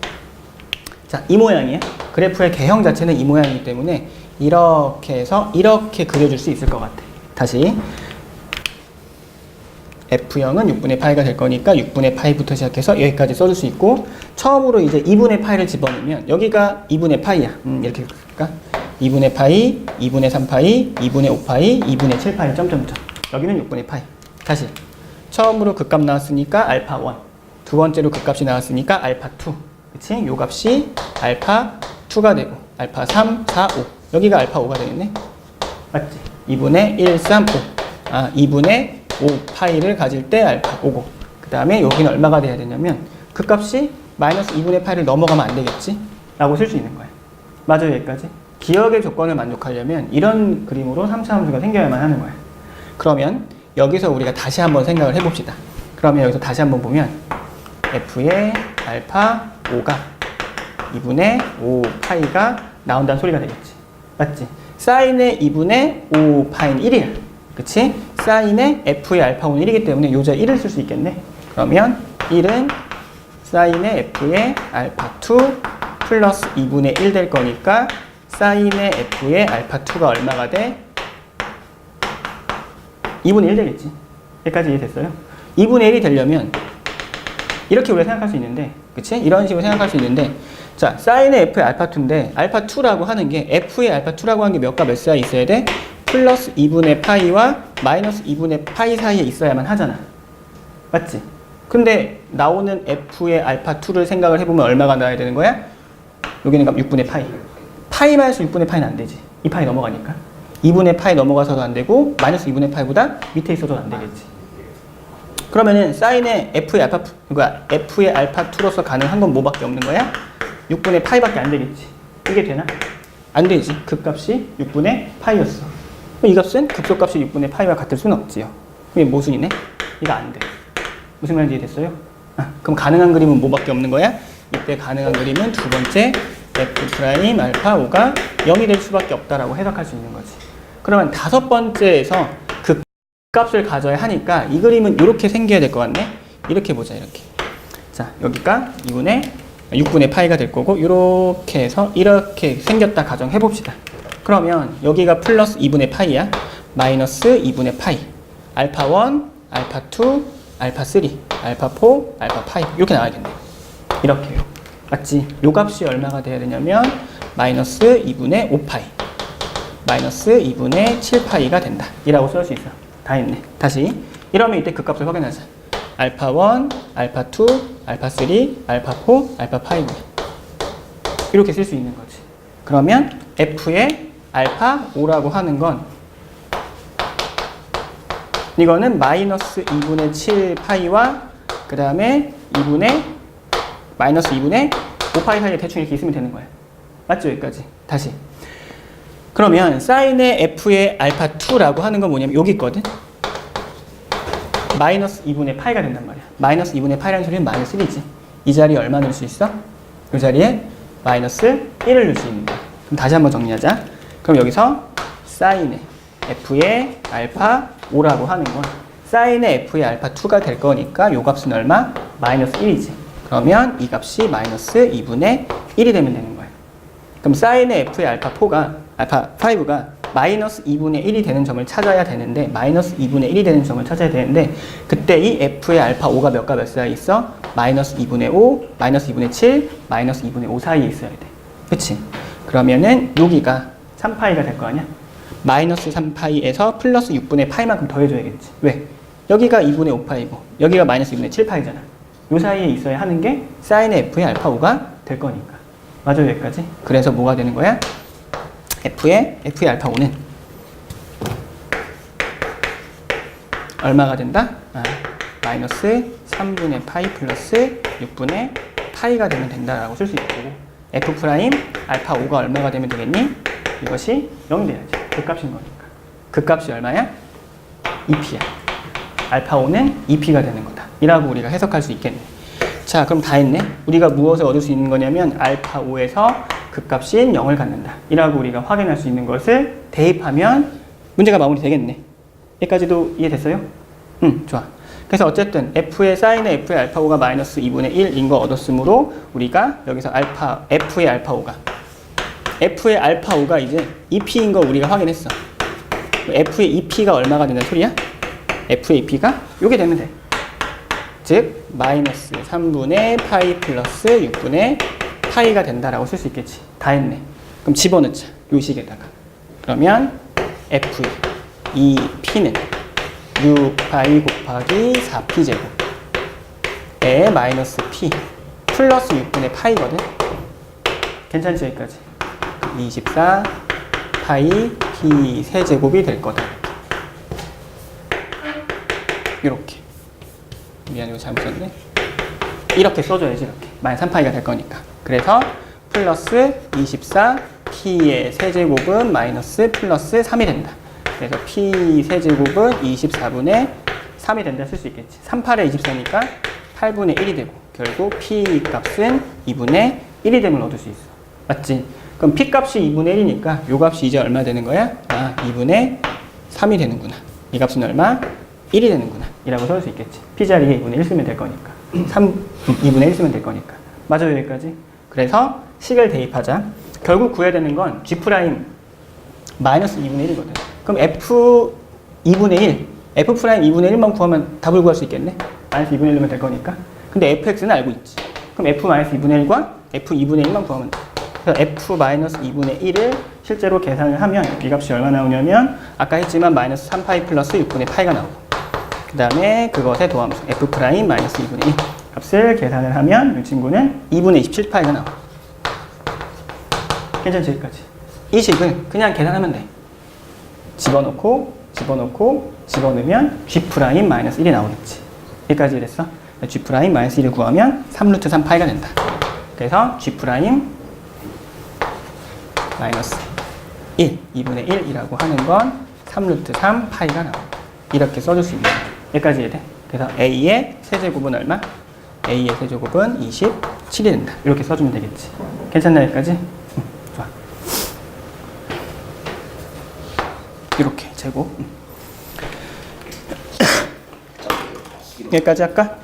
자, 이 모양이에요. 그래프의 개형 자체는 이 모양이기 때문에 이렇게 해서 이렇게 그려줄 수 있을 것 같아. 다시 F0은 6분의 파이가 될 거니까 6분의 파이부터 시작해서 여기까지 써줄 수 있고 처음으로 이제 2분의 파이를 집어넣으면 여기가 2분의 파이야. 이렇게 쓸까? 2분의 파이, 2분의 3파이, 2분의 5파이, 2분의 7파이 점점점. 여기는 6분의 파이. 다시 처음으로 극값 나왔으니까 알파 1. 두 번째로 극값이 나왔으니까 알파 2. 그치? 요 값이 알파 2가 되고 알파 3, 4, 5. 여기가 알파 5가 되겠네. 맞지? 2분의 1, 3, 5. 2분의 5파이를 가질 때 알파 5고 그 다음에 여기는 얼마가 돼야 되냐면 그 값이 마이너스 2분의 파이를 넘어가면 안 되겠지? 라고 쓸 수 있는 거예요. 맞아요 여기까지? 기억의 조건을 만족하려면 이런 그림으로 3차 함수가 생겨야만 하는 거예요. 그러면 여기서 우리가 다시 한번 생각을 해봅시다. 그러면 여기서 다시 한번 보면 f의 알파 5가 2분의 5파이가 나온다는 소리가 되겠지. 맞지? 사인의 2분의 5파이는 1이야. 그치? 사인의 f의 알파 5는 1이기 때문에 요자 1을 쓸 수 있겠네. 그러면 1은 사인의 f의 알파 2 플러스 2분의 1 될 거니까 사인의 f의 알파 2가 얼마가 돼? 2분의 1 되겠지. 여기까지 이해됐어요? 2분의 1이 되려면 이렇게 우리가 생각할 수 있는데 그치? 이런 식으로 생각할 수 있는데 자, 사인의 f의 알파 2인데 알파 2라고 하는 게 f의 알파 2라고 하는 게 몇 과 몇 사이에 있어야 돼? 플러스 2분의 파이와 마이너스 2분의 파이 사이에 있어야만 하잖아. 맞지? 근데 나오는 f의 알파 2를 생각을 해보면 얼마가 나와야 되는 거야? 여기는 6분의 파이. 파이 마이너스 6분의 파이는 안 되지. 이 파이 넘어가니까. 2분의 파이 넘어가서도 안 되고 마이너스 2분의 파이보다 밑에 있어도 안 되겠지. 그러면은 사인의 f의 알파, 그러니까 f의 알파 2로서 가능한 건 뭐밖에 없는 거야? 6분의 파이밖에 안 되겠지. 이게 되나? 안 되지. 그 값이 6분의 파이였어. 이 값은 극소값이 6분의 파이와 같을 수는 없지요. 이게 모순이네? 이거 안 돼. 무슨 말인지 이해됐어요? 그럼 가능한 그림은 뭐밖에 없는 거야? 이때 가능한 그림은 두 번째 f' 알파 5가 0이 될 수밖에 없다라고 해석할 수 있는 거지. 그러면 다섯 번째에서 그 값을 가져야 하니까 이 그림은 이렇게 생겨야 될 것 같네? 이렇게 보자, 이렇게. 자, 여기가 6분의 파이가 될 거고, 이렇게 해서 이렇게 생겼다 가정해 봅시다. 그러면 여기가 플러스 2분의 파이야. 마이너스 2분의 파이. 알파 1, 알파 2, 알파 3, 알파 4, 알파 파이. 이렇게 나와야겠네. 이렇게요. 맞지? 요 값이 얼마가 돼야 되냐면 마이너스 2분의 5파이. 마이너스 2분의 7파이가 된다. 이라고 쓸 수 있어. 다 했네. 다시. 이러면 이때 그 값을 확인하자. 알파 1, 알파 2, 알파 3, 알파 4, 알파 5. 이렇게 쓸 수 있는 거지. 그러면 f의 알파 5라고 하는 건 이거는 마이너스 2분의 7파이와 그 다음에 마이너스 2분의 5파이 사이에 대충 이렇게 있으면 되는 거야. 맞죠? 여기까지. 다시. 그러면 사인의 f의 알파 2라고 하는 건 뭐냐면 여기 있거든. 마이너스 2분의 파이가 된단 말이야. 마이너스 2분의 파이라는 소리는 마이너스 1이지. 이 자리에 얼마 넣을 수 있어? 이 자리에 마이너스 1을 넣을 수 있는 거야. 그럼 다시 한번 정리하자. 그럼 여기서 사인의 f의 알파 5라고 하는 건 사인의 f의 알파 2가 될 거니까 요 값은 얼마? 마이너스 1이지. 그러면 이 값이 마이너스 2분의 1이 되면 되는 거야. 그럼 사인의 f의 알파 5가 마이너스 2분의 1이 되는 점을 찾아야 되는데 마이너스 2분의 1이 되는 점을 찾아야 되는데 그때 이 f의 알파 5가 몇과 몇 사이에 있어? 마이너스 2분의 5, 마이너스 2분의 7, 마이너스 2분의 5 사이에 있어야 돼. 그치? 그러면은 여기가 3파이가 될 거 아니야? 마이너스 3파이에서 플러스 6분의 파이만큼 더해줘야겠지. 왜? 여기가 2분의 5파이고 여기가 마이너스 2분의 7파이잖아. 요 사이에 있어야 하는 게 사인의 f의 알파 5가 될 거니까. 맞아요, 여기까지? 그래서 뭐가 되는 거야? f의 알파 5는 얼마가 된다? 마이너스 3분의 파이 플러스 6분의 파이가 되면 된다라고 쓸 수 있고 f' 알파 5가 얼마가 되면 되겠니? 이것이 0이 돼야지. 극값인 거니까. 극값이 얼마야? 2p야. 알파 5는 2p가 되는 거다. 이라고 우리가 해석할 수 있겠네. 자, 그럼 다 했네. 우리가 무엇을 얻을 수 있는 거냐면 알파 5에서 극값인 0을 갖는다. 이라고 우리가 확인할 수 있는 것을 대입하면 문제가 마무리 되겠네. 여기까지도 이해됐어요? 좋아. 그래서 어쨌든 f의 사인의 f의 알파 5가 마이너스 2분의 1인 거 얻었으므로 우리가 여기서 f의 알파 5가 이제 2p인 거 우리가 확인했어. f의 2p가 얼마가 된다는 소리야? f의 2p가 요게 되면 돼. 즉 마이너스 3분의 파이 플러스 6분의 파이가 된다라고 쓸 수 있겠지. 다 했네. 그럼 집어넣자. 요 식에다가. 그러면 f 2p는 6파이 곱하기 4p 제곱에 마이너스 p 플러스 6분의 파이거든. 괜찮지 여기까지? 24 파이 p 세제곱이 될 거다. 이렇게. 미안, 이거 잘못 썼네. 이렇게 써줘야지, 이렇게. 마이너스 3파이가 될 거니까. 그래서 플러스 24p의 세제곱은 마이너스 플러스 3이 된다. 그래서 p 세제곱은 24분의 3이 된다 쓸 수 있겠지. 38에 24니까 8분의 1이 되고 결국 p 값은 2분의 1이 됨을 얻을 수 있어. 맞지? 그럼 p 값이 2분의 1이니까 요 값이 이제 얼마 되는 거야? 2분의 3이 되는구나. 이 값은 얼마? 1이 되는구나. 이라고 써줄 수 있겠지. p 자리에 2분의 1 쓰면 될 거니까. 2분의 1 쓰면 될 거니까. 맞아요, 여기까지? 그래서 식을 대입하자. 결국 구해야 되는 건 g' 마이너스 2분의 1이거든. 그럼 f 2분의 1, f' 2분의 1만 구하면 답을 구할 수 있겠네? 마이너스 2분의 1이면 될 거니까. 근데 fx는 알고 있지. 그럼 f 마이너스 2분의 1과 f 2분의 1만 구하면 돼. 그래서 f 마이너스 2분의 1을 실제로 계산을 하면 b 값이 얼마 나오냐면 아까 했지만 마이너스 3파이 플러스 6분의 파이가 나오고 그 다음에 그것의 도함수 f' 마이너스 2분의 1 값을 계산을 하면 이 친구는 2분의 27파이가 나와. 괜찮지 여기까지? 이 식은 그냥 계산하면 돼. 집어넣고 집어넣으면 g' 마이너스 1이 나오겠지. 여기까지 됐어? g' 마이너스 1을 구하면 3루트 3파이가 된다. 그래서 g' 마이너스 1, 2분의 1이라고 하는 건 3루트 3파이가 나와. 이렇게 써줄 수 있는 거야. 여기까지 이해돼? 그래서 a의 세제곱은 얼마? a의 세제곱은 27이 된다. 이렇게 써주면 되겠지. 괜찮나 여기까지? 좋아. 이렇게 제곱. 여기까지 할까?